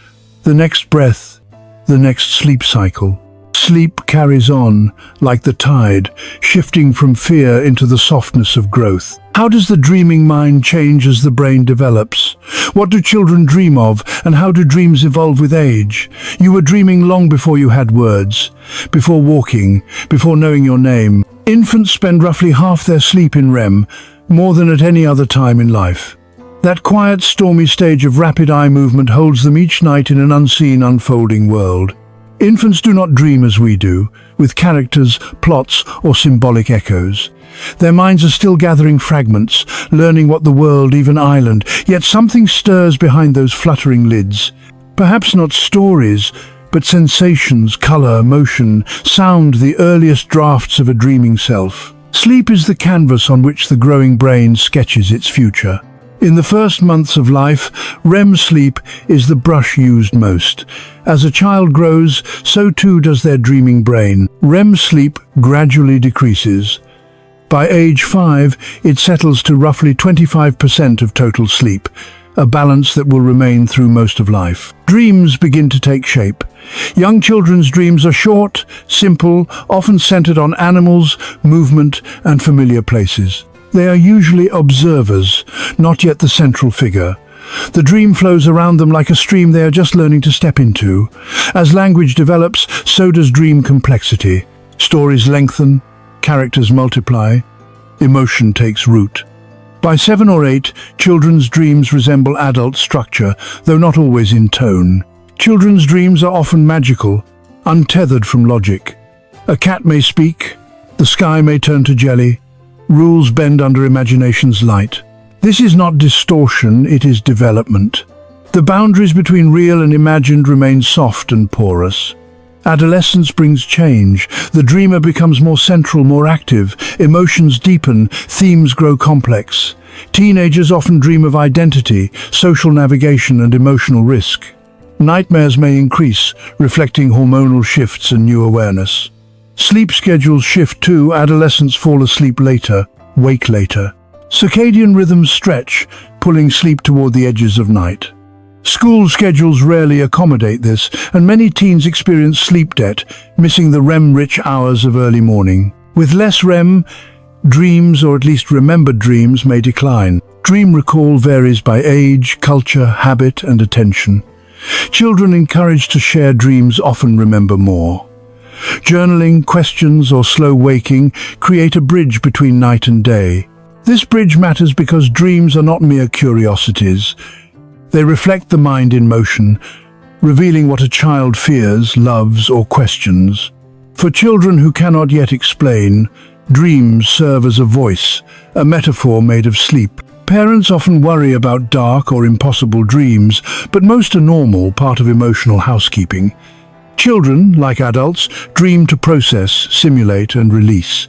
the next breath, the next sleep cycle. Sleep carries on, like the tide, shifting from fear into the softness of growth. How does the dreaming mind change as the brain develops? What do children dream of, and how do dreams evolve with age? You were dreaming long before you had words, before walking, before knowing your name. Infants spend roughly half their sleep in REM, more than at any other time in life. That quiet, stormy stage of rapid eye movement holds them each night in an unseen, unfolding world. Infants do not dream as we do, with characters, plots, or symbolic echoes. Their minds are still gathering fragments, learning what the world, even island, yet something stirs behind those fluttering lids. Perhaps not stories, but sensations, color, motion, sound, the earliest drafts of a dreaming self. Sleep is the canvas on which the growing brain sketches its future. In the first months of life, REM sleep is the brush used most. As a child grows, so too does their dreaming brain. REM sleep gradually decreases. By age 5, it settles to roughly 25% of total sleep, a balance that will remain through most of life. Dreams begin to take shape. Young children's dreams are short, simple, often centered on animals, movement, and familiar places. They are usually observers, not yet the central figure. The dream flows around them like a stream they are just learning to step into. As language develops, so does dream complexity. Stories lengthen, characters multiply, emotion takes root. By 7 or 8, children's dreams resemble adult structure, though not always in tone. Children's dreams are often magical, untethered from logic. A cat may speak, the sky may turn to jelly, rules bend under imagination's light. This is not distortion, it is development. The boundaries between real and imagined remain soft and porous. Adolescence brings change. The dreamer becomes more central, more active. Emotions deepen, themes grow complex. Teenagers often dream of identity, social navigation, and emotional risk. Nightmares may increase, reflecting hormonal shifts and new awareness. Sleep schedules shift too. Adolescents fall asleep later, wake later. Circadian rhythms stretch, pulling sleep toward the edges of night. School schedules rarely accommodate this, and many teens experience sleep debt, missing the REM-rich hours of early morning. With less REM, dreams, or at least remembered dreams, may decline. Dream recall varies by age, culture, habit, and attention. Children encouraged to share dreams often remember more. Journaling, questions, or slow waking create a bridge between night and day. This bridge matters because dreams are not mere curiosities. They reflect the mind in motion, revealing what a child fears, loves, or questions. For children who cannot yet explain, dreams serve as a voice, a metaphor made of sleep. Parents often worry about dark or impossible dreams, but most are normal, part of emotional housekeeping. Children, like adults, dream to process, simulate, and release.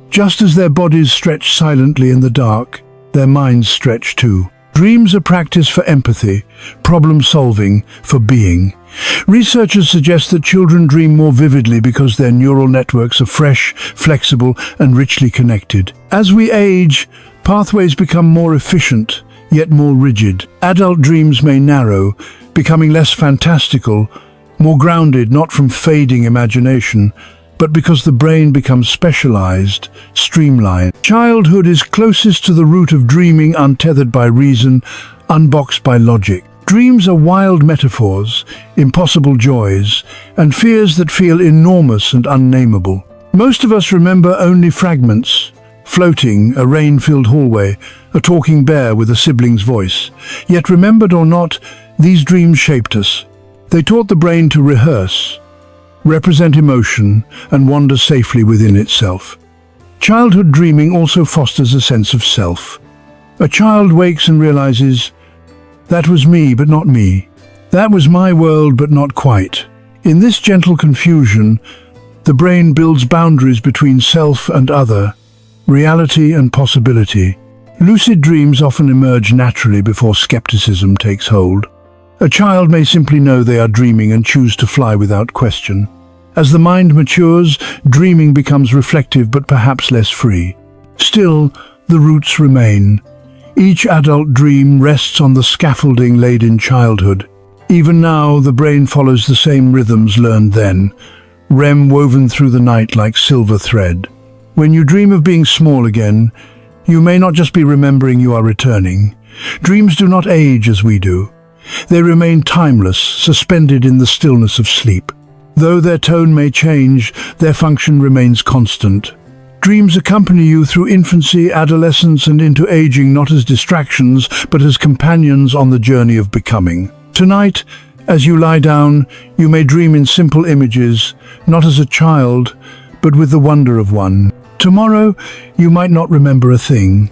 Just as their bodies stretch silently in the dark, their minds stretch too. Dreams are practice for empathy, problem-solving, for being. Researchers suggest that children dream more vividly because their neural networks are fresh, flexible, and richly connected. As we age, pathways become more efficient, yet more rigid. Adult dreams may narrow, becoming less fantastical, more grounded not from fading imagination, but because the brain becomes specialized, streamlined. Childhood is closest to the root of dreaming, untethered by reason, unboxed by logic. Dreams are wild metaphors, impossible joys, and fears that feel enormous and unnameable. Most of us remember only fragments: floating, a rain-filled hallway, a talking bear with a sibling's voice. Yet, remembered or not, these dreams shaped us. They taught the brain to rehearse, represent emotion, and wander safely within itself. Childhood dreaming also fosters a sense of self. A child wakes and realizes, "That was me, but not me. That was my world, but not quite." In this gentle confusion, the brain builds boundaries between self and other, reality and possibility. Lucid dreams often emerge naturally before skepticism takes hold. A child may simply know they are dreaming and choose to fly without question. As the mind matures, dreaming becomes reflective but perhaps less free. Still, the roots remain. Each adult dream rests on the scaffolding laid in childhood. Even now, the brain follows the same rhythms learned then, REM woven through the night like silver thread. When you dream of being small again, you may not just be remembering you are returning. Dreams do not age as we do. They remain timeless, suspended in the stillness of sleep. Though their tone may change, their function remains constant. Dreams accompany you through infancy, adolescence, and into aging, not as distractions, but as companions on the journey of becoming. Tonight, as you lie down, you may dream in simple images, not as a child, but with the wonder of one. Tomorrow, you might not remember a thing,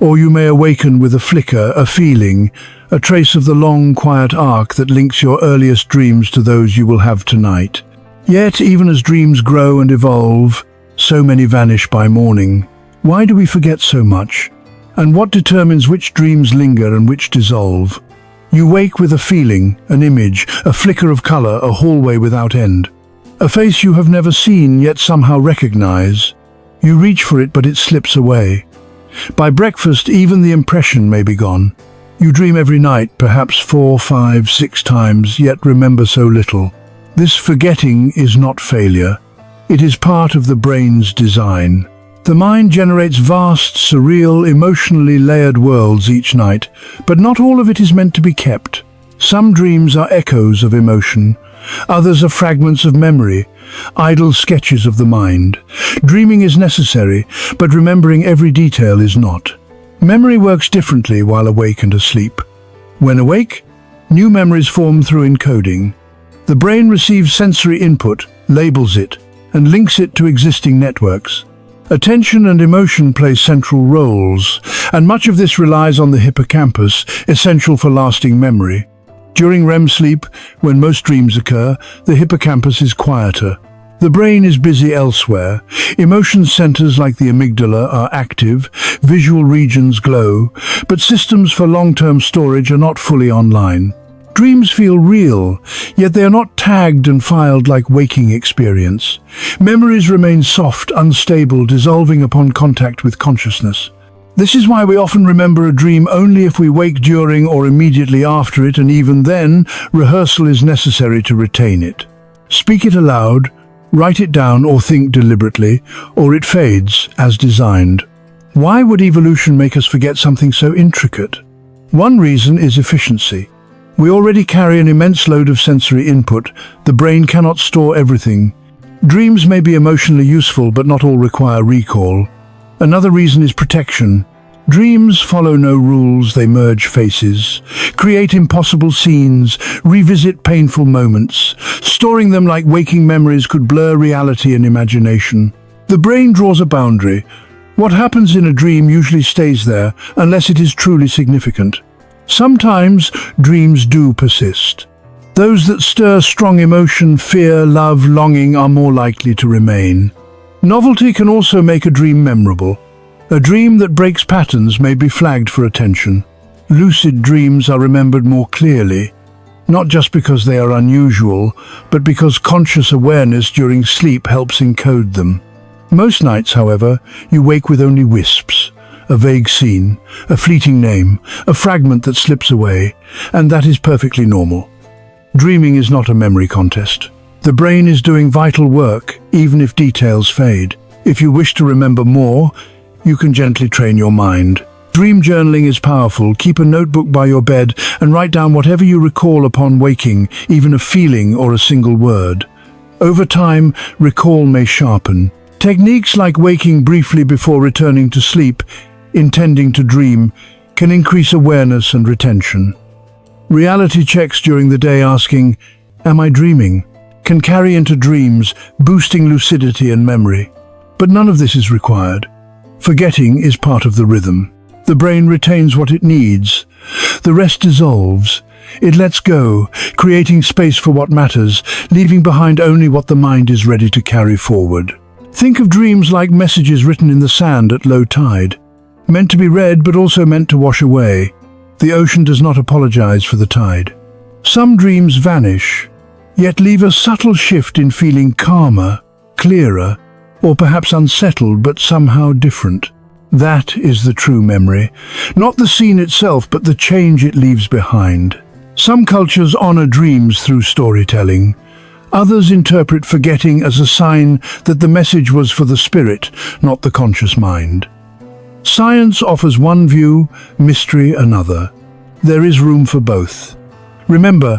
or you may awaken with a flicker, a feeling, a trace of the long, quiet arc that links your earliest dreams to those you will have tonight. Yet, even as dreams grow and evolve, so many vanish by morning. Why do we forget so much? And what determines which dreams linger and which dissolve? You wake with a feeling, an image, a flicker of color, a hallway without end. A face you have never seen yet somehow recognize. You reach for it, but it slips away. By breakfast, even the impression may be gone. You dream every night, perhaps 4, 5, 6 times, yet remember so little. This forgetting is not failure. It is part of the brain's design. The mind generates vast, surreal, emotionally layered worlds each night, but not all of it is meant to be kept. Some dreams are echoes of emotion. Others are fragments of memory, idle sketches of the mind. Dreaming is necessary, but remembering every detail is not. Memory works differently while awake and asleep. When awake, new memories form through encoding. The brain receives sensory input, labels it, and links it to existing networks. Attention and emotion play central roles, and much of this relies on the hippocampus, essential for lasting memory. During REM sleep, when most dreams occur, the hippocampus is quieter. The brain is busy elsewhere. Emotion centers like the amygdala are active, visual regions glow, but systems for long-term storage are not fully online. Dreams feel real, yet they are not tagged and filed like waking experience. Memories remain soft, unstable, dissolving upon contact with consciousness. This is why we often remember a dream only if we wake during or immediately after it, and even then, rehearsal is necessary to retain it. Speak it aloud, write it down, or think deliberately, or it fades as designed. Why would evolution make us forget something so intricate? One reason is efficiency. We already carry an immense load of sensory input. The brain cannot store everything. Dreams may be emotionally useful, but not all require recall. Another reason is protection. Dreams follow no rules, they merge faces, create impossible scenes, revisit painful moments. Storing them like waking memories could blur reality and imagination. The brain draws a boundary. What happens in a dream usually stays there unless it is truly significant. Sometimes dreams do persist. Those that stir strong emotion, fear, love, longing are more likely to remain. Novelty can also make a dream memorable. A dream that breaks patterns may be flagged for attention. Lucid dreams are remembered more clearly, not just because they are unusual, but because conscious awareness during sleep helps encode them. Most nights, however, you wake with only wisps, a vague scene, a fleeting name, a fragment that slips away, and that is perfectly normal. Dreaming is not a memory contest. The brain is doing vital work, even if details fade. If you wish to remember more, you can gently train your mind. Dream journaling is powerful. Keep a notebook by your bed and write down whatever you recall upon waking, even a feeling or a single word. Over time, recall may sharpen. Techniques like waking briefly before returning to sleep, intending to dream, can increase awareness and retention. Reality checks during the day asking, "Am I dreaming?" can carry into dreams, boosting lucidity and memory. But none of this is required. Forgetting is part of the rhythm. The brain retains what it needs. The rest dissolves. It lets go, creating space for what matters, leaving behind only what the mind is ready to carry forward. Think of dreams like messages written in the sand at low tide, meant to be read but also meant to wash away. The ocean does not apologize for the tide. Some dreams vanish, yet leave a subtle shift in feeling calmer, clearer, or perhaps unsettled but somehow different. That is the true memory, not the scene itself but the change it leaves behind. Some cultures honor dreams through storytelling. Others interpret forgetting as a sign that the message was for the spirit, not the conscious mind. Science offers one view, mystery another. There is room for both. Remember,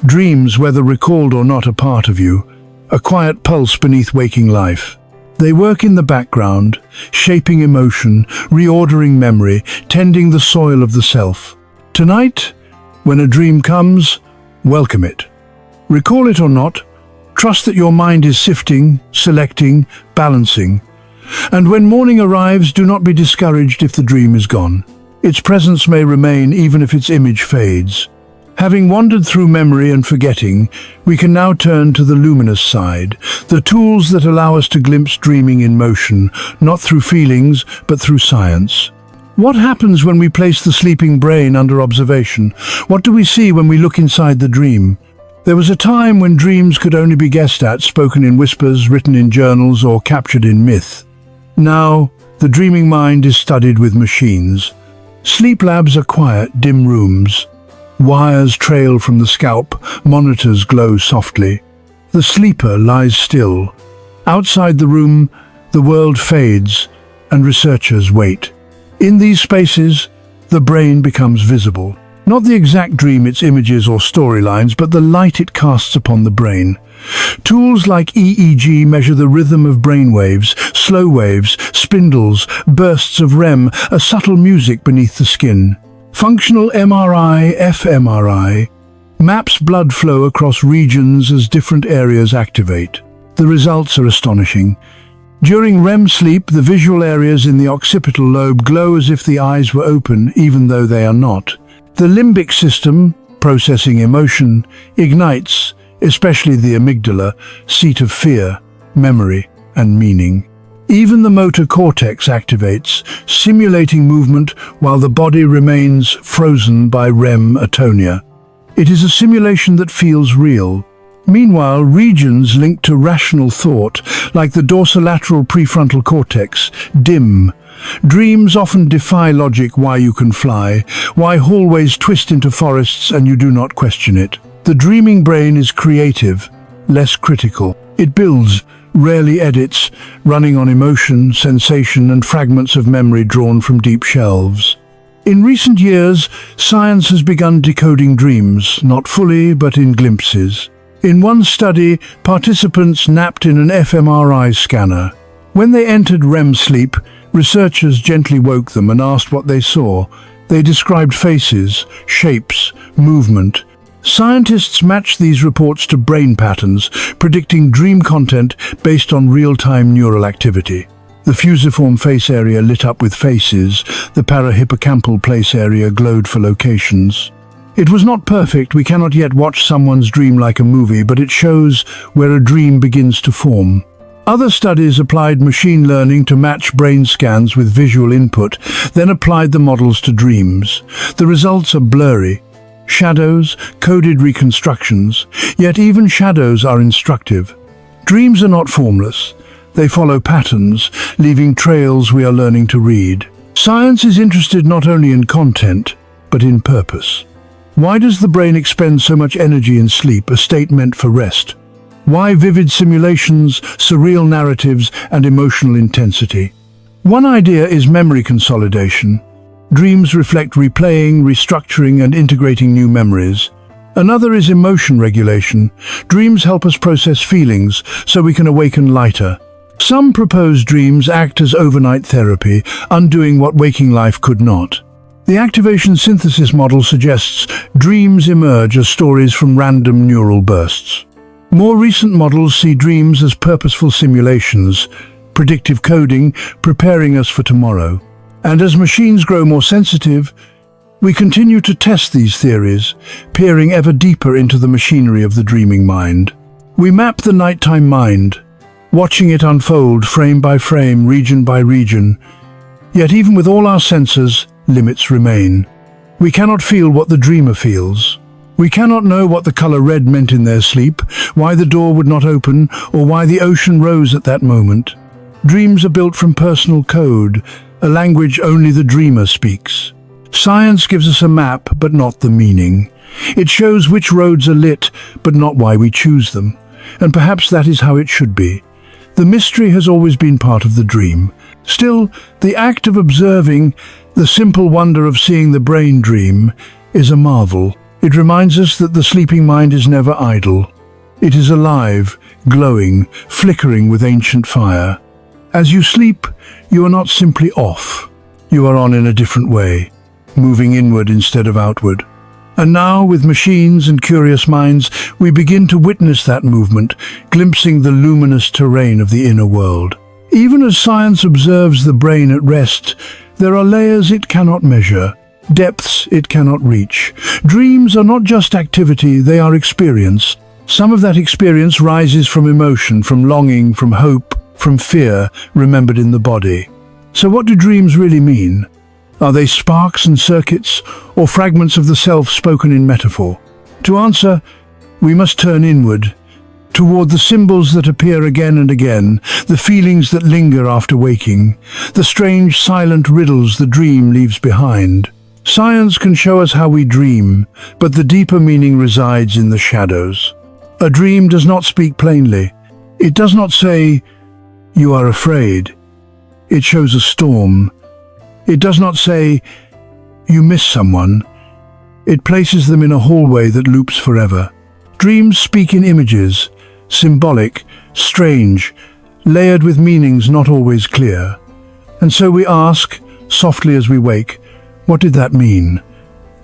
dreams, whether recalled or not, are part of you, a quiet pulse beneath waking life. They work in the background, shaping emotion, reordering memory, tending the soil of the self. Tonight, when a dream comes, welcome it. Recall it or not, trust that your mind is sifting, selecting, balancing. And when morning arrives, do not be discouraged if the dream is gone. Its presence may remain even if its image fades. Having wandered through memory and forgetting, we can now turn to the luminous side, the tools that allow us to glimpse dreaming in motion, not through feelings, but through science. What happens when we place the sleeping brain under observation? What do we see when we look inside the dream? There was a time when dreams could only be guessed at, spoken in whispers, written in journals, or captured in myth. Now, the dreaming mind is studied with machines. Sleep labs are quiet, dim rooms. Wires trail from the scalp, monitors glow softly. The sleeper lies still. Outside the room, the world fades, and researchers wait. In these spaces, the brain becomes visible. Not the exact dream, its images or storylines, but the light it casts upon the brain. Tools like EEG measure the rhythm of brain waves, slow waves, spindles, bursts of REM, a subtle music beneath the skin. Functional MRI, fMRI, maps blood flow across regions as different areas activate. The results are astonishing. During REM sleep, the visual areas in the occipital lobe glow as if the eyes were open, even though they are not. The limbic system, processing emotion, ignites, especially the amygdala, seat of fear, memory, and meaning. Even the motor cortex activates, simulating movement while the body remains frozen by REM atonia. It is a simulation that feels real. Meanwhile, regions linked to rational thought, like the dorsolateral prefrontal cortex, dim. Dreams often defy logic: why you can fly, why hallways twist into forests and you do not question it. The dreaming brain is creative, less critical. It builds, rarely edits, running on emotion, sensation, and fragments of memory drawn from deep shelves. In recent years, science has begun decoding dreams, not fully, but in glimpses. In one study, participants napped in an fMRI scanner. When they entered REM sleep, researchers gently woke them and asked what they saw. They described faces, shapes, movement. Scientists matched these reports to brain patterns, predicting dream content based on real-time neural activity. The fusiform face area lit up with faces, the parahippocampal place area glowed for locations. It was not perfect, we cannot yet watch someone's dream like a movie, but it shows where a dream begins to form. Other studies applied machine learning to match brain scans with visual input, then applied the models to dreams. The results are blurry. Shadows, coded reconstructions, yet even shadows are instructive. Dreams are not formless. They follow patterns, leaving trails we are learning to read. Science is interested not only in content, but in purpose. Why does the brain expend so much energy in sleep, a state meant for rest? Why vivid simulations, surreal narratives, and emotional intensity? One idea is memory consolidation. Dreams reflect replaying, restructuring, and integrating new memories. Another is emotion regulation. Dreams help us process feelings so we can awaken lighter. Some propose dreams act as overnight therapy, undoing what waking life could not. The activation synthesis model suggests dreams emerge as stories from random neural bursts. More recent models see dreams as purposeful simulations, predictive coding, preparing us for tomorrow. And as machines grow more sensitive, we continue to test these theories, peering ever deeper into the machinery of the dreaming mind. We map the nighttime mind, watching it unfold frame by frame, region by region. Yet even with all our senses, limits remain. We cannot feel what the dreamer feels. We cannot know what the color red meant in their sleep, why the door would not open, or why the ocean rose at that moment. Dreams are built from personal code, a language only the dreamer speaks. Science gives us a map, but not the meaning. It shows which roads are lit, but not why we choose them. And perhaps that is how it should be. The mystery has always been part of the dream. Still, the act of observing, the simple wonder of seeing the brain dream, is a marvel. It reminds us that the sleeping mind is never idle. It is alive, glowing, flickering with ancient fire. As you sleep, you are not simply off. You are on in a different way, moving inward instead of outward. And now, with machines and curious minds, we begin to witness that movement, glimpsing the luminous terrain of the inner world. Even as science observes the brain at rest, there are layers it cannot measure, depths it cannot reach. Dreams are not just activity, they are experience. Some of that experience rises from emotion, from longing, from hope, from fear, remembered in the body. So what do dreams really mean? Are they sparks and circuits, or fragments of the self spoken in metaphor? To answer, we must turn inward, toward the symbols that appear again and again, the feelings that linger after waking, the strange silent riddles the dream leaves behind. Science can show us how we dream, but the deeper meaning resides in the shadows. A dream does not speak plainly. It does not say, "You are afraid." It shows a storm. It does not say, "You miss someone." It places them in a hallway that loops forever. Dreams speak in images, symbolic, strange, layered with meanings not always clear. And so we ask, softly as we wake, what did that mean?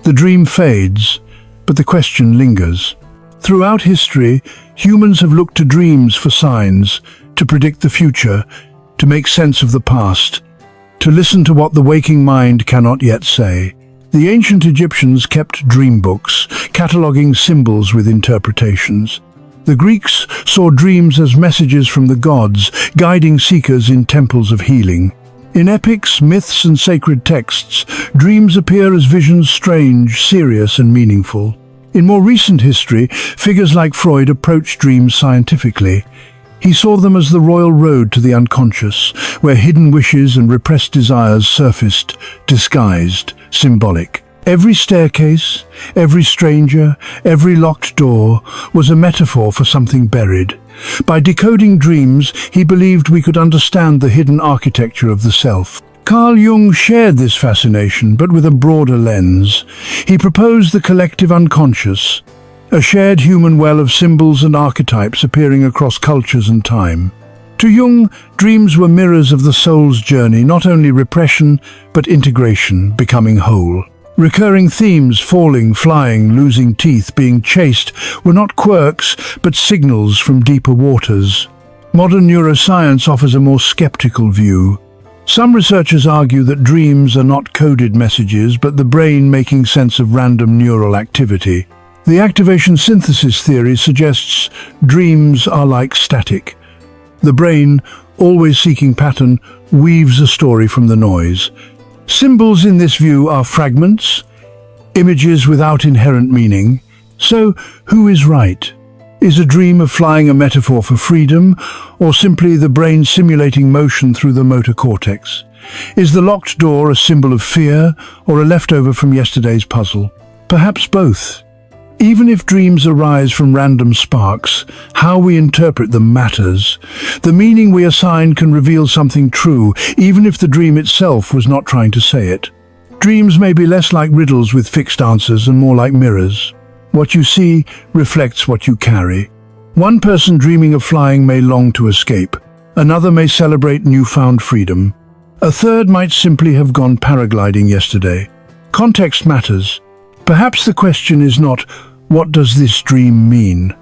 The dream fades, but the question lingers. Throughout history, humans have looked to dreams for signs, to predict the future, to make sense of the past, to listen to what the waking mind cannot yet say. The ancient Egyptians kept dream books, cataloging symbols with interpretations. The Greeks saw dreams as messages from the gods, guiding seekers in temples of healing. In epics, myths, and sacred texts, dreams appear as visions strange, serious, and meaningful. In more recent history, figures like Freud approached dreams scientifically. He saw them as the royal road to the unconscious, where hidden wishes and repressed desires surfaced, disguised, symbolic. Every staircase, every stranger, every locked door was a metaphor for something buried. By decoding dreams, he believed we could understand the hidden architecture of the self. Carl Jung shared this fascination, but with a broader lens. He proposed the collective unconscious, a shared human well of symbols and archetypes appearing across cultures and time. To Jung, dreams were mirrors of the soul's journey, not only repression, but integration, becoming whole. Recurring themes, falling, flying, losing teeth, being chased, were not quirks, but signals from deeper waters. Modern neuroscience offers a more skeptical view. Some researchers argue that dreams are not coded messages, but the brain making sense of random neural activity. The activation synthesis theory suggests dreams are like static. The brain, always seeking pattern, weaves a story from the noise. Symbols in this view are fragments, images without inherent meaning. So, who is right? Is a dream of flying a metaphor for freedom, or simply the brain simulating motion through the motor cortex? Is the locked door a symbol of fear, or a leftover from yesterday's puzzle? Perhaps both. Even if dreams arise from random sparks, how we interpret them matters. The meaning we assign can reveal something true, even if the dream itself was not trying to say it. Dreams may be less like riddles with fixed answers and more like mirrors. What you see reflects what you carry. One person dreaming of flying may long to escape. Another may celebrate newfound freedom. A third might simply have gone paragliding yesterday. Context matters. Perhaps the question is not, what does this dream mean?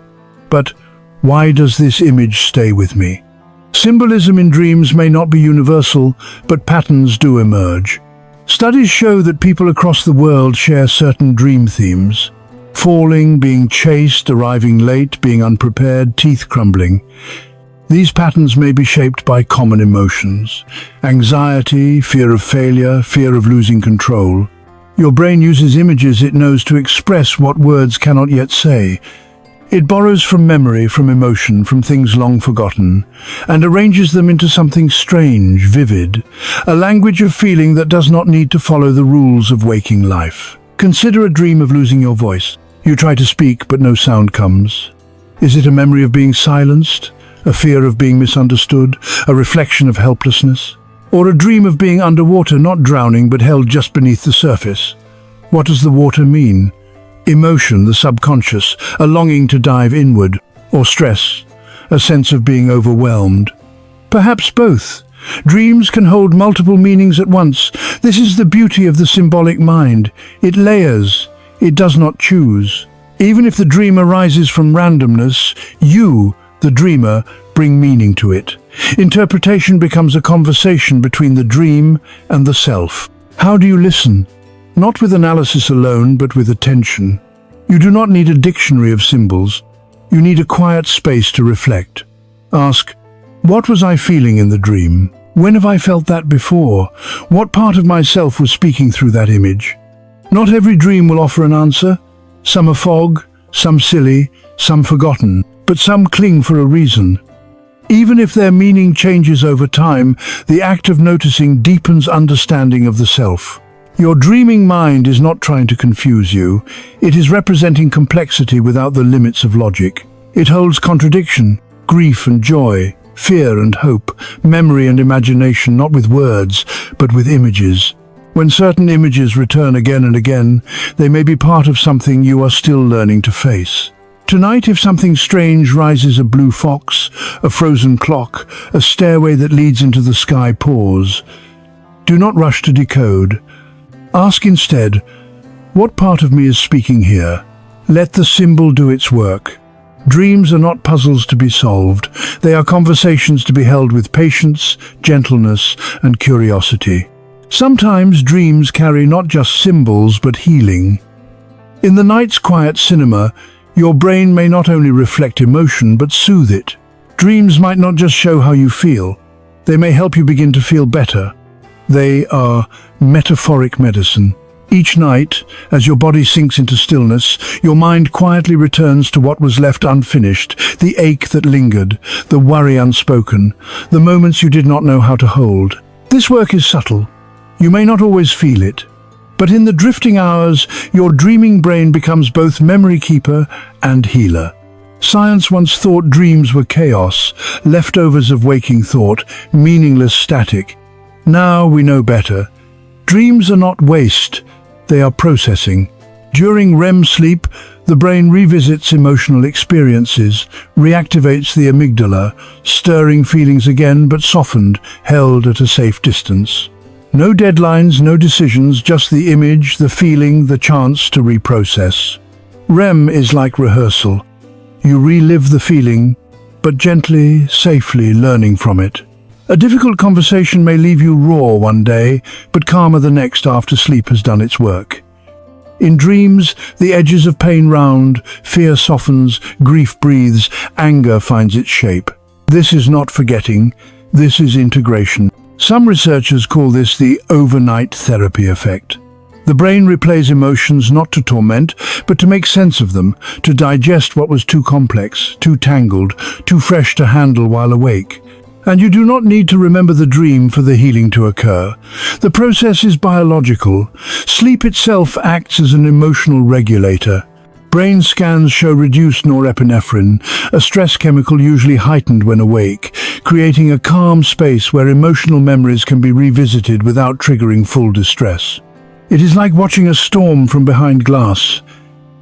But, why does this image stay with me? Symbolism in dreams may not be universal, but patterns do emerge. Studies show that people across the world share certain dream themes. Falling, being chased, arriving late, being unprepared, teeth crumbling. These patterns may be shaped by common emotions. Anxiety, fear of failure, fear of losing control. Your brain uses images it knows to express what words cannot yet say. It borrows from memory, from emotion, from things long forgotten, and arranges them into something strange, vivid, a language of feeling that does not need to follow the rules of waking life. Consider a dream of losing your voice. You try to speak, but no sound comes. Is it a memory of being silenced? A fear of being misunderstood? A reflection of helplessness? Or a dream of being underwater, not drowning, but held just beneath the surface? What does the water mean? Emotion, the subconscious, a longing to dive inward. Or stress, a sense of being overwhelmed? Perhaps both. Dreams can hold multiple meanings at once. This is the beauty of the symbolic mind. It layers. It does not choose. Even if the dream arises from randomness, you, the dreamer, bring meaning to it. Interpretation becomes a conversation between the dream and the self. How do you listen? Not with analysis alone, but with attention. You do not need a dictionary of symbols. You need a quiet space to reflect. Ask, what was I feeling in the dream? When have I felt that before? What part of myself was speaking through that image? Not every dream will offer an answer. Some are fog, some silly, some forgotten, but some cling for a reason. Even if their meaning changes over time, the act of noticing deepens understanding of the self. Your dreaming mind is not trying to confuse you. It is representing complexity without the limits of logic. It holds contradiction, grief and joy, fear and hope, memory and imagination, not with words, but with images. When certain images return again and again, they may be part of something you are still learning to face. Tonight, if something strange rises, a blue fox, a frozen clock, a stairway that leads into the sky, pause. Do not rush to decode. Ask instead, what part of me is speaking here? Let the symbol do its work. Dreams are not puzzles to be solved. They are conversations to be held with patience, gentleness, and curiosity. Sometimes dreams carry not just symbols, but healing. In the night's quiet cinema, your brain may not only reflect emotion, but soothe it. Dreams might not just show how you feel. They may help you begin to feel better. They are metaphoric medicine. Each night, as your body sinks into stillness, your mind quietly returns to what was left unfinished, the ache that lingered, the worry unspoken, the moments you did not know how to hold. This work is subtle. You may not always feel it, but in the drifting hours, your dreaming brain becomes both memory keeper and healer. Science once thought dreams were chaos, leftovers of waking thought, meaningless static. Now we know better. Dreams are not waste, they are processing. During REM sleep, the brain revisits emotional experiences, reactivates the amygdala, stirring feelings again but softened, held at a safe distance. No deadlines, no decisions, just the image, the feeling, the chance to reprocess. REM is like rehearsal. You relive the feeling, but gently, safely learning from it. A difficult conversation may leave you raw one day, but calmer the next after sleep has done its work. In dreams, the edges of pain round, fear softens, grief breathes, anger finds its shape. This is not forgetting, this is integration. Some researchers call this the overnight therapy effect. The brain replays emotions not to torment, but to make sense of them, to digest what was too complex, too tangled, too fresh to handle while awake. And you do not need to remember the dream for the healing to occur. The process is biological. Sleep itself acts as an emotional regulator. Brain scans show reduced norepinephrine, a stress chemical usually heightened when awake, creating a calm space where emotional memories can be revisited without triggering full distress. It is like watching a storm from behind glass.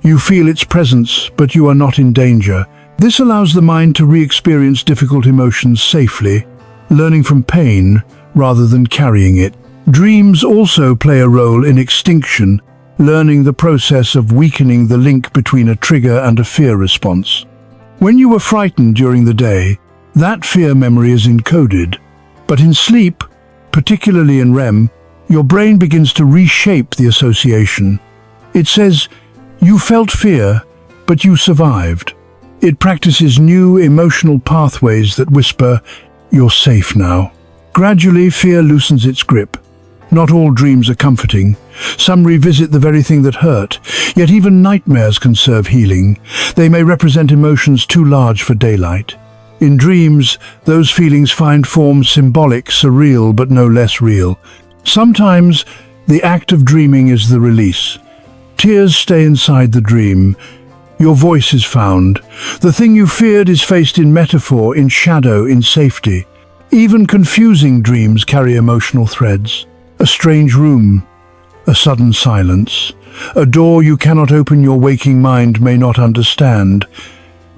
You feel its presence, but you are not in danger. This allows the mind to re-experience difficult emotions safely, learning from pain rather than carrying it. Dreams also play a role in extinction, learning the process of weakening the link between a trigger and a fear response. When you were frightened during the day, that fear memory is encoded. But in sleep, particularly in REM, your brain begins to reshape the association. It says, "You felt fear, but you survived." It practices new emotional pathways that whisper, "You're safe now." Gradually, fear loosens its grip. Not all dreams are comforting. Some revisit the very thing that hurt, yet even nightmares can serve healing. They may represent emotions too large for daylight. In dreams, those feelings find forms symbolic, surreal, but no less real. Sometimes, the act of dreaming is the release. Tears stay inside the dream. Your voice is found. The thing you feared is faced in metaphor, in shadow, in safety. Even confusing dreams carry emotional threads. A strange room, a sudden silence, a door you cannot open, your waking mind may not understand,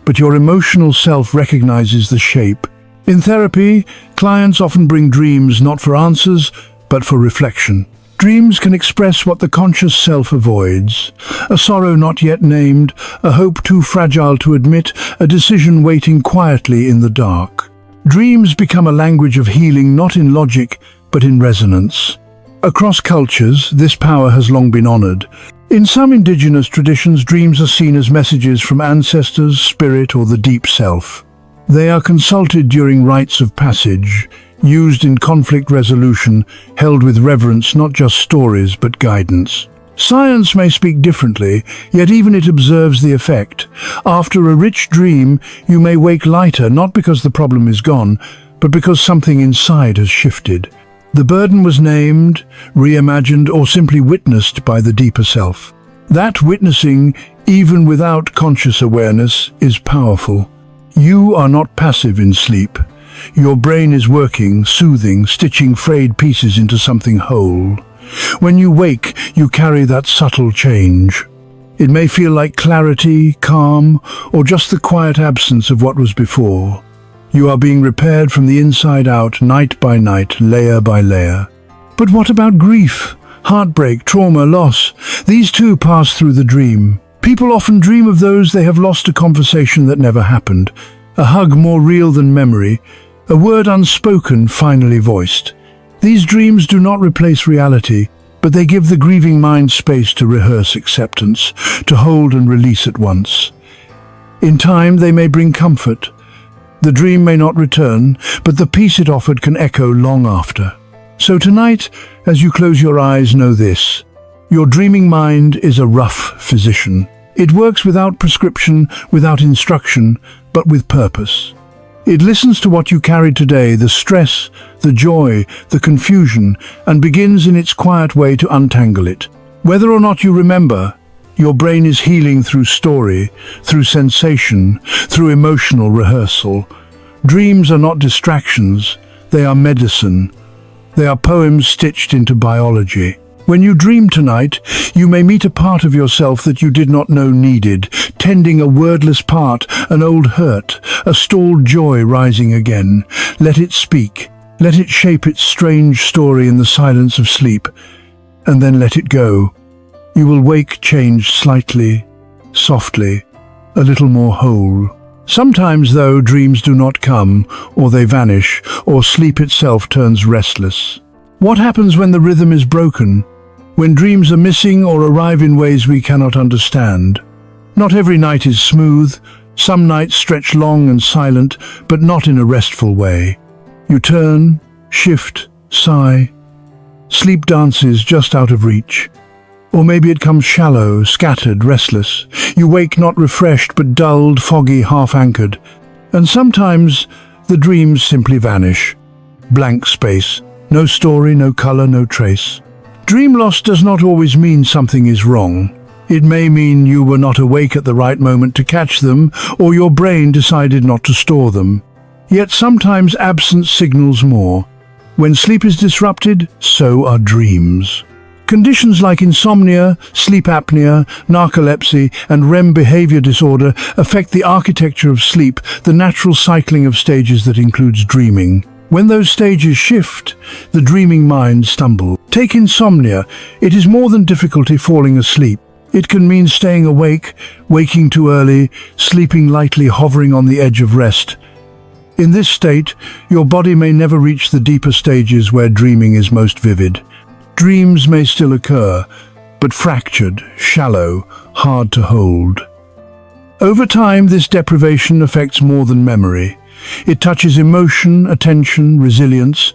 but your emotional self recognizes the shape. In therapy, clients often bring dreams not for answers, but for reflection. Dreams can express what the conscious self avoids. A sorrow not yet named, a hope too fragile to admit, a decision waiting quietly in the dark. Dreams become a language of healing not in logic, but in resonance. Across cultures, this power has long been honored. In some indigenous traditions, dreams are seen as messages from ancestors, spirit, or the deep self. They are consulted during rites of passage, used in conflict resolution, held with reverence, not just stories, but guidance. Science may speak differently, yet even it observes the effect. After a rich dream, you may wake lighter, not because the problem is gone, but because something inside has shifted. The burden was named, reimagined, or simply witnessed by the deeper self. That witnessing, even without conscious awareness, is powerful. You are not passive in sleep. Your brain is working, soothing, stitching frayed pieces into something whole. When you wake, you carry that subtle change. It may feel like clarity, calm, or just the quiet absence of what was before. You are being repaired from the inside out, night by night, layer by layer. But what about grief? Heartbreak, trauma, loss? These too pass through the dream. People often dream of those they have lost, a conversation that never happened, a hug more real than memory, a word unspoken finally voiced. These dreams do not replace reality, but they give the grieving mind space to rehearse acceptance, to hold and release at once. In time, they may bring comfort. The dream may not return, but the peace it offered can echo long after. So tonight, as you close your eyes, know this. Your dreaming mind is a rough physician. It works without prescription, without instruction, but with purpose. It listens to what you carried today, the stress, the joy, the confusion, and begins in its quiet way to untangle it. Whether or not you remember, your brain is healing through story, through sensation, through emotional rehearsal. Dreams are not distractions, they are medicine. They are poems stitched into biology. When you dream tonight, you may meet a part of yourself that you did not know needed, tending a wordless part, an old hurt, a stalled joy rising again. Let it speak. Let it shape its strange story in the silence of sleep, and then let it go. You will wake changed slightly, softly, a little more whole. Sometimes, though, dreams do not come, or they vanish, or sleep itself turns restless. What happens when the rhythm is broken? When dreams are missing or arrive in ways we cannot understand? Not every night is smooth. Some nights stretch long and silent, but not in a restful way. You turn, shift, sigh. Sleep dances just out of reach. Or maybe it comes shallow, scattered, restless. You wake not refreshed, but dulled, foggy, half-anchored. And sometimes the dreams simply vanish. Blank space. No story, no color, no trace. Dream loss does not always mean something is wrong. It may mean you were not awake at the right moment to catch them, or your brain decided not to store them. Yet sometimes absence signals more. When sleep is disrupted, so are dreams. Conditions like insomnia, sleep apnea, narcolepsy, and REM behavior disorder affect the architecture of sleep, the natural cycling of stages that includes dreaming. When those stages shift, the dreaming mind stumbles. Take insomnia. It is more than difficulty falling asleep. It can mean staying awake, waking too early, sleeping lightly, hovering on the edge of rest. In this state, your body may never reach the deeper stages where dreaming is most vivid. Dreams may still occur, but fractured, shallow, hard to hold. Over time, this deprivation affects more than memory. It touches emotion, attention, resilience.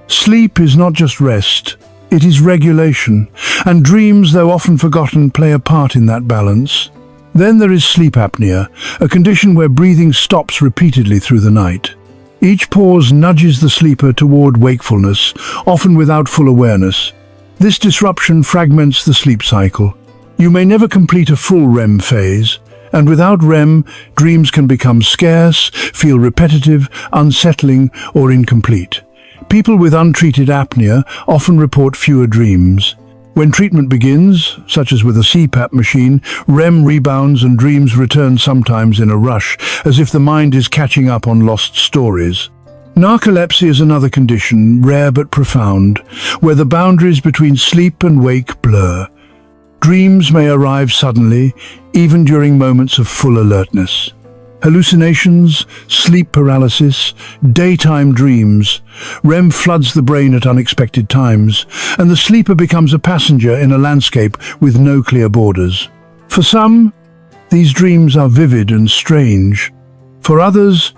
Sleep is not just rest, it is regulation, and dreams, though often forgotten, play a part in that balance. Then there is sleep apnea, a condition where breathing stops repeatedly through the night. Each pause nudges the sleeper toward wakefulness, often without full awareness. This disruption fragments the sleep cycle. You may never complete a full REM phase, and without REM, dreams can become scarce, feel repetitive, unsettling, or incomplete. People with untreated apnea often report fewer dreams. When treatment begins, such as with a CPAP machine, REM rebounds and dreams return, sometimes in a rush, as if the mind is catching up on lost stories. Narcolepsy is another condition, rare but profound, where the boundaries between sleep and wake blur. Dreams may arrive suddenly, even during moments of full alertness. Hallucinations, sleep paralysis, daytime dreams. REM floods the brain at unexpected times, and the sleeper becomes a passenger in a landscape with no clear borders. For some, these dreams are vivid and strange. For others,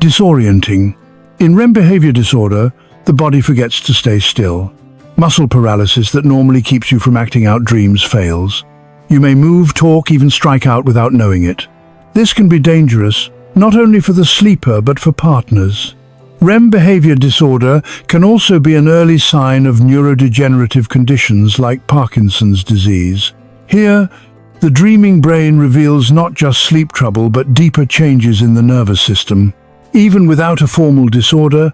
disorienting. In REM behavior disorder, the body forgets to stay still. Muscle paralysis that normally keeps you from acting out dreams fails. You may move, talk, even strike out without knowing it. This can be dangerous, not only for the sleeper but for partners. REM behavior disorder can also be an early sign of neurodegenerative conditions like Parkinson's disease. Here, the dreaming brain reveals not just sleep trouble but deeper changes in the nervous system. Even without a formal disorder,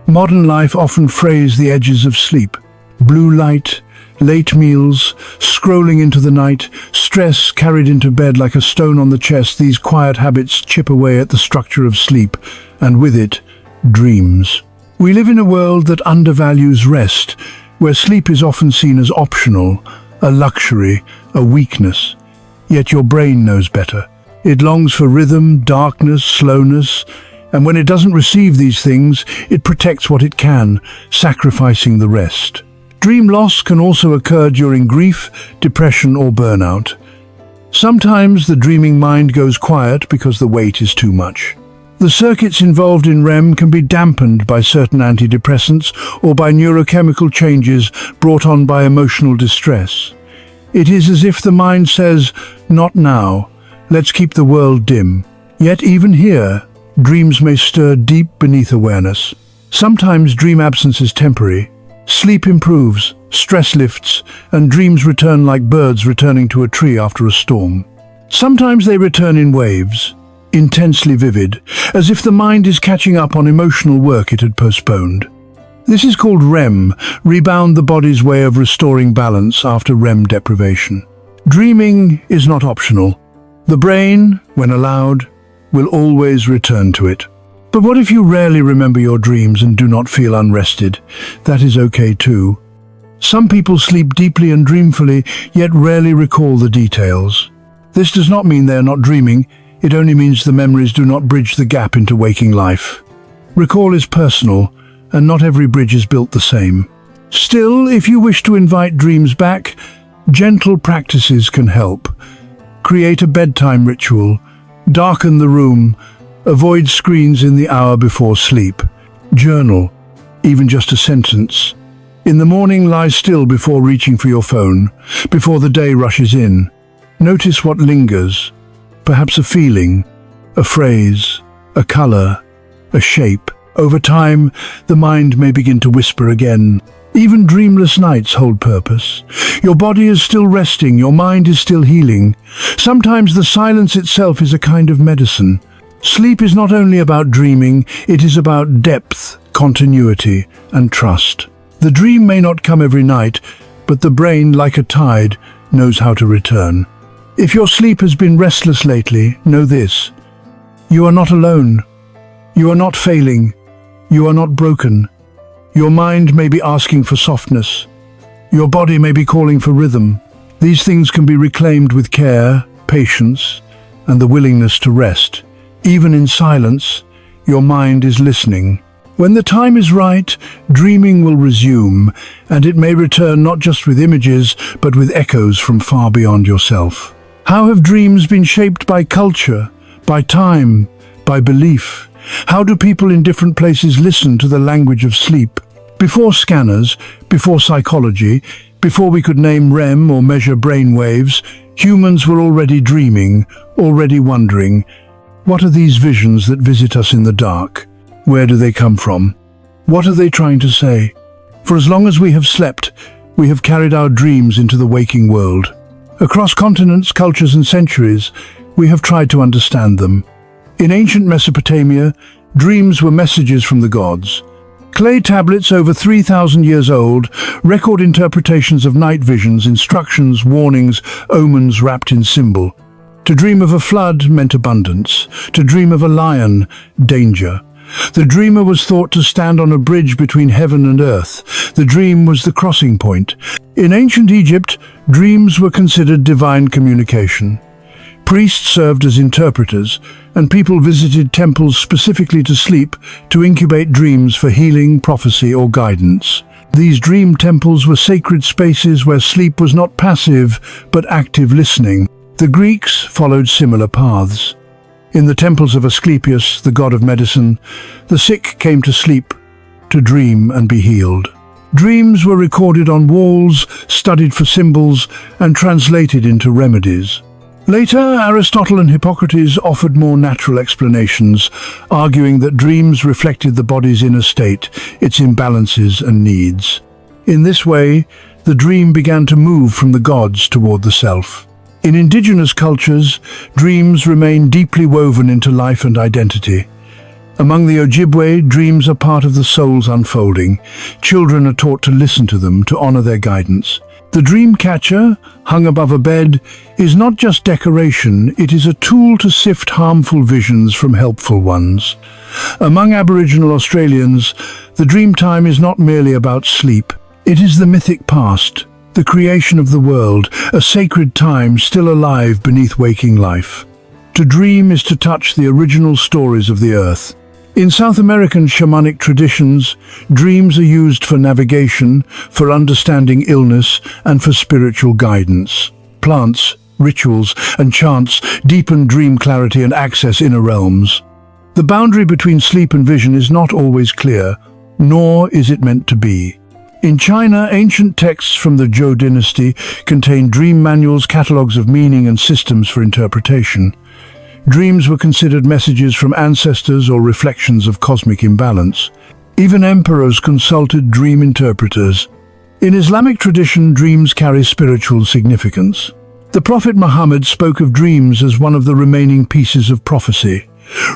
modern life often frays the edges of sleep. Blue light, late meals, scrolling into the night, stress carried into bed like a stone on the chest, these quiet habits chip away at the structure of sleep, and with it, dreams. We live in a world that undervalues rest, where sleep is often seen as optional, a luxury, a weakness. Yet your brain knows better. It longs for rhythm, darkness, slowness, and when it doesn't receive these things, it protects what it can, sacrificing the rest. Dream loss can also occur during grief, depression, or burnout. Sometimes the dreaming mind goes quiet because the weight is too much. The circuits involved in REM can be dampened by certain antidepressants or by neurochemical changes brought on by emotional distress. It is as if the mind says, "Not now, let's keep the world dim." Yet even here, dreams may stir deep beneath awareness. Sometimes dream absence is temporary. Sleep improves, stress lifts, and dreams return like birds returning to a tree after a storm. Sometimes they return in waves, intensely vivid, as if the mind is catching up on emotional work it had postponed. This is called REM, rebound, the body's way of restoring balance after REM deprivation. Dreaming is not optional. The brain, when allowed, will always return to it. But what if you rarely remember your dreams and do not feel unrested? That is okay too. Some people sleep deeply and dreamfully, yet rarely recall the details. This does not mean they are not dreaming. It only means the memories do not bridge the gap into waking life. Recall is personal, and not every bridge is built the same. Still, if you wish to invite dreams back, gentle practices can help. Create a bedtime ritual. Darken the room. Avoid screens in the hour before sleep. Journal, even just a sentence. In the morning, lie still before reaching for your phone, before the day rushes in. Notice what lingers. Perhaps a feeling, a phrase, a color, a shape. Over time, the mind may begin to whisper again. Even dreamless nights hold purpose. Your body is still resting, your mind is still healing. Sometimes the silence itself is a kind of medicine. Sleep is not only about dreaming, it is about depth, continuity, and trust. The dream may not come every night, but the brain, like a tide, knows how to return. If your sleep has been restless lately, know this. You are not alone. You are not failing. You are not broken. Your mind may be asking for softness. Your body may be calling for rhythm. These things can be reclaimed with care, patience, and the willingness to rest. Even in silence, your mind is listening. When the time is right, dreaming will resume, and it may return not just with images, but with echoes from far beyond yourself. How have dreams been shaped by culture, by time, by belief? How do people in different places listen to the language of sleep? Before scanners, before psychology, before we could name REM or measure brain waves, humans were already dreaming, already wondering, what are these visions that visit us in the dark? Where do they come from? What are they trying to say? For as long as we have slept, we have carried our dreams into the waking world. Across continents, cultures, and centuries, we have tried to understand them. In ancient Mesopotamia, dreams were messages from the gods. Clay tablets over 3,000 years old record interpretations of night visions, instructions, warnings, omens wrapped in symbol. To dream of a flood meant abundance. To dream of a lion, danger. The dreamer was thought to stand on a bridge between heaven and earth. The dream was the crossing point. In ancient Egypt, dreams were considered divine communication. Priests served as interpreters, and people visited temples specifically to sleep, to incubate dreams for healing, prophecy, or guidance. These dream temples were sacred spaces where sleep was not passive, but active listening. The Greeks followed similar paths. In the temples of Asclepius, the god of medicine, the sick came to sleep, to dream and be healed. Dreams were recorded on walls, studied for symbols, and translated into remedies. Later, Aristotle and Hippocrates offered more natural explanations, arguing that dreams reflected the body's inner state, its imbalances and needs. In this way, the dream began to move from the gods toward the self. In indigenous cultures, dreams remain deeply woven into life and identity. Among the Ojibwe, dreams are part of the soul's unfolding. Children are taught to listen to them, to honor their guidance. The dream catcher, hung above a bed, is not just decoration, it is a tool to sift harmful visions from helpful ones. Among Aboriginal Australians, the dream time is not merely about sleep. It is the mythic past, the creation of the world, a sacred time still alive beneath waking life. To dream is to touch the original stories of the earth. In South American shamanic traditions, dreams are used for navigation, for understanding illness, and for spiritual guidance. Plants, rituals, and chants deepen dream clarity and access inner realms. The boundary between sleep and vision is not always clear, nor is it meant to be. In China, ancient texts from the Zhou dynasty contain dream manuals, catalogues of meaning, and systems for interpretation. Dreams were considered messages from ancestors or reflections of cosmic imbalance. Even emperors consulted dream interpreters. In Islamic tradition, dreams carry spiritual significance. The Prophet Muhammad spoke of dreams as one of the remaining pieces of prophecy.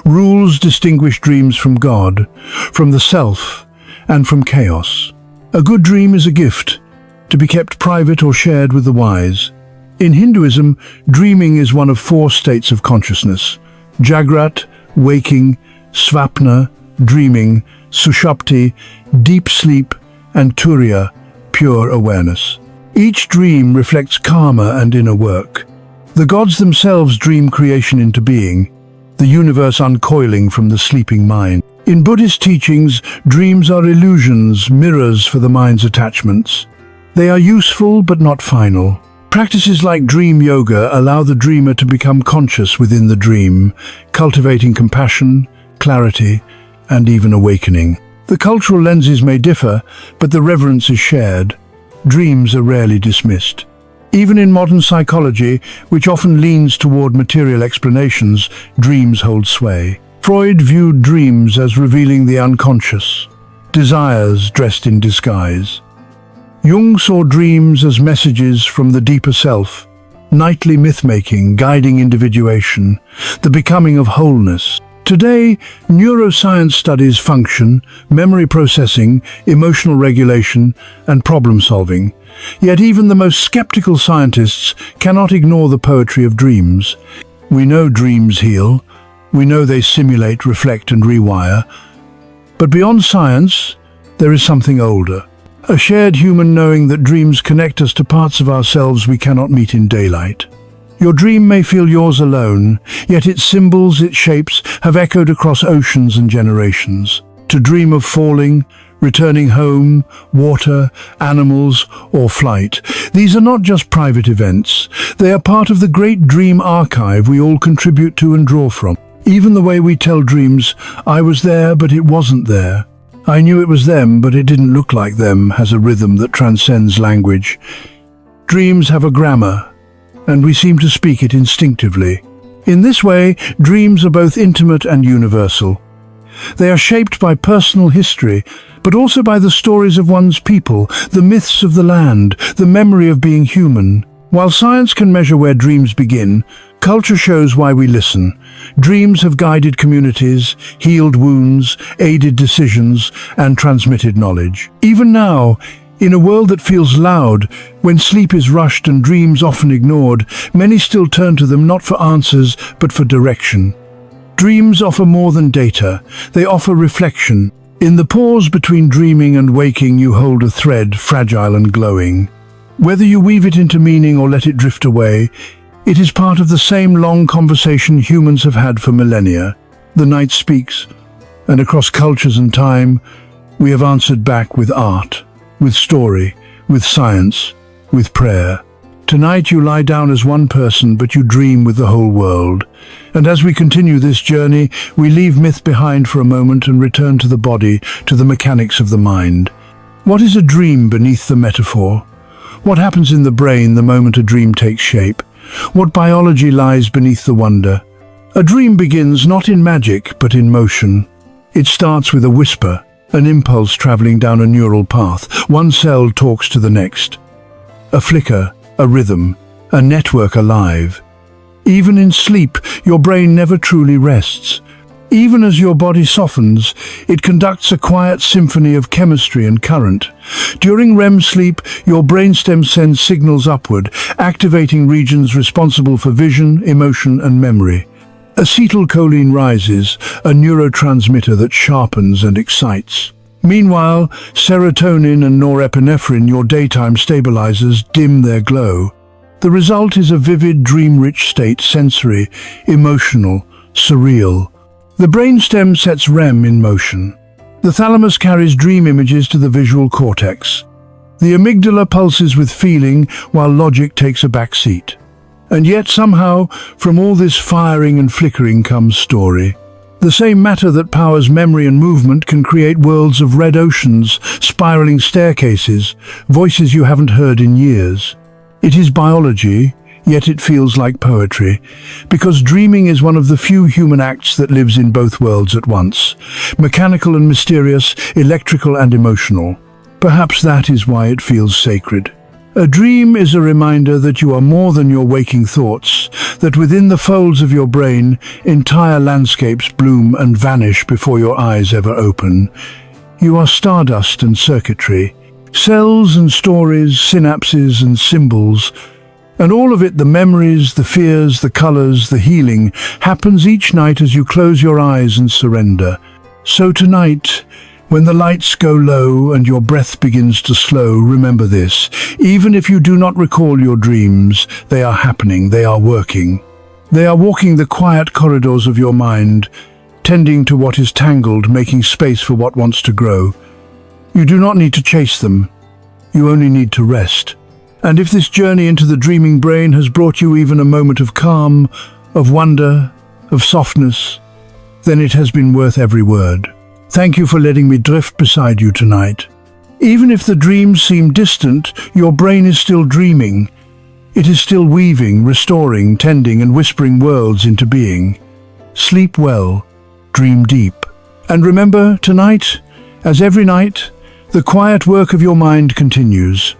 Rules distinguish dreams from God, from the self, and from chaos. A good dream is a gift, to be kept private or shared with the wise. In Hinduism, dreaming is one of 4 states of consciousness: Jagrat, waking; Svapna, dreaming; Sushupti, deep sleep; and Turiya, pure awareness. Each dream reflects karma and inner work. The gods themselves dream creation into being. the universe uncoiling from the sleeping mind. In Buddhist teachings, dreams are illusions, mirrors for the mind's attachments. They are useful but not final. Practices like dream yoga allow the dreamer to become conscious within the dream, cultivating compassion, clarity, and even awakening. The cultural lenses may differ, but the reverence is shared. Dreams are rarely dismissed. Even in modern psychology, which often leans toward material explanations, dreams hold sway. Freud viewed dreams as revealing the unconscious, desires dressed in disguise. Jung saw dreams as messages from the deeper self, nightly myth-making, guiding individuation, the becoming of wholeness. Today, neuroscience studies function, memory processing, emotional regulation, and problem-solving. Yet even the most skeptical scientists cannot ignore the poetry of dreams. We know dreams heal. We know they simulate, reflect, and rewire. But beyond science, there is something older. A shared human knowing that dreams connect us to parts of ourselves we cannot meet in daylight. Your dream may feel yours alone, yet its symbols, its shapes, have echoed across oceans and generations. To dream of falling, returning home, water, animals, or flight. These are not just private events. They are part of the great dream archive we all contribute to and draw from. Even the way we tell dreams, "I was there, but it wasn't there. I knew it was them, but it didn't look like them," has a rhythm that transcends language. Dreams have a grammar, and we seem to speak it instinctively. In this way, dreams are both intimate and universal. They are shaped by personal history, but also by the stories of one's people, the myths of the land, the memory of being human. While science can measure where dreams begin, culture shows why we listen. Dreams have guided communities, healed wounds, aided decisions, and transmitted knowledge. Even now, in a world that feels loud, when sleep is rushed and dreams often ignored, many still turn to them not for answers, but for direction. Dreams offer more than data. They offer reflection. In the pause between dreaming and waking, you hold a thread, fragile and glowing. Whether you weave it into meaning or let it drift away, it is part of the same long conversation humans have had for millennia. The night speaks, and across cultures and time, we have answered back with art, with story, with science, with prayer. Tonight you lie down as one person, but you dream with the whole world. And as we continue this journey, we leave myth behind for a moment and return to the body, to the mechanics of the mind. What is a dream beneath the metaphor? What happens in the brain the moment a dream takes shape? What biology lies beneath the wonder? A dream begins not in magic, but in motion. It starts with a whisper, an impulse traveling down a neural path. One cell talks to the next. A flicker, a rhythm, a network alive. Even in sleep, your brain never truly rests. Even as your body softens, it conducts a quiet symphony of chemistry and current. During REM sleep, your brainstem sends signals upward, activating regions responsible for vision, emotion, and memory. Acetylcholine rises, a neurotransmitter that sharpens and excites. Meanwhile, serotonin and norepinephrine, your daytime stabilizers, dim their glow. The result is a vivid, dream-rich state, sensory, emotional, surreal. The brainstem sets REM in motion. The thalamus carries dream images to the visual cortex. The amygdala pulses with feeling, while logic takes a back seat. And yet somehow, from all this firing and flickering comes story. The same matter that powers memory and movement can create worlds of red oceans, spiraling staircases, voices you haven't heard in years. It is biology, yet it feels like poetry, because dreaming is one of the few human acts that lives in both worlds at once, mechanical and mysterious, electrical and emotional. Perhaps that is why it feels sacred. A dream is a reminder that you are more than your waking thoughts, that within the folds of your brain, entire landscapes bloom and vanish before your eyes ever open. You are stardust and circuitry, cells and stories, synapses and symbols, and all of it, the memories, the fears, the colors, the healing, happens each night as you close your eyes and surrender. So tonight, when the lights go low and your breath begins to slow, remember this. Even if you do not recall your dreams, they are happening, they are working. They are walking the quiet corridors of your mind, tending to what is tangled, making space for what wants to grow. You do not need to chase them. You only need to rest. And if this journey into the dreaming brain has brought you even a moment of calm, of wonder, of softness, then it has been worth every word. Thank you for letting me drift beside you tonight. Even if the dreams seem distant, your brain is still dreaming. It is still weaving, restoring, tending, and whispering worlds into being. Sleep well, dream deep. And remember, tonight, as every night, the quiet work of your mind continues.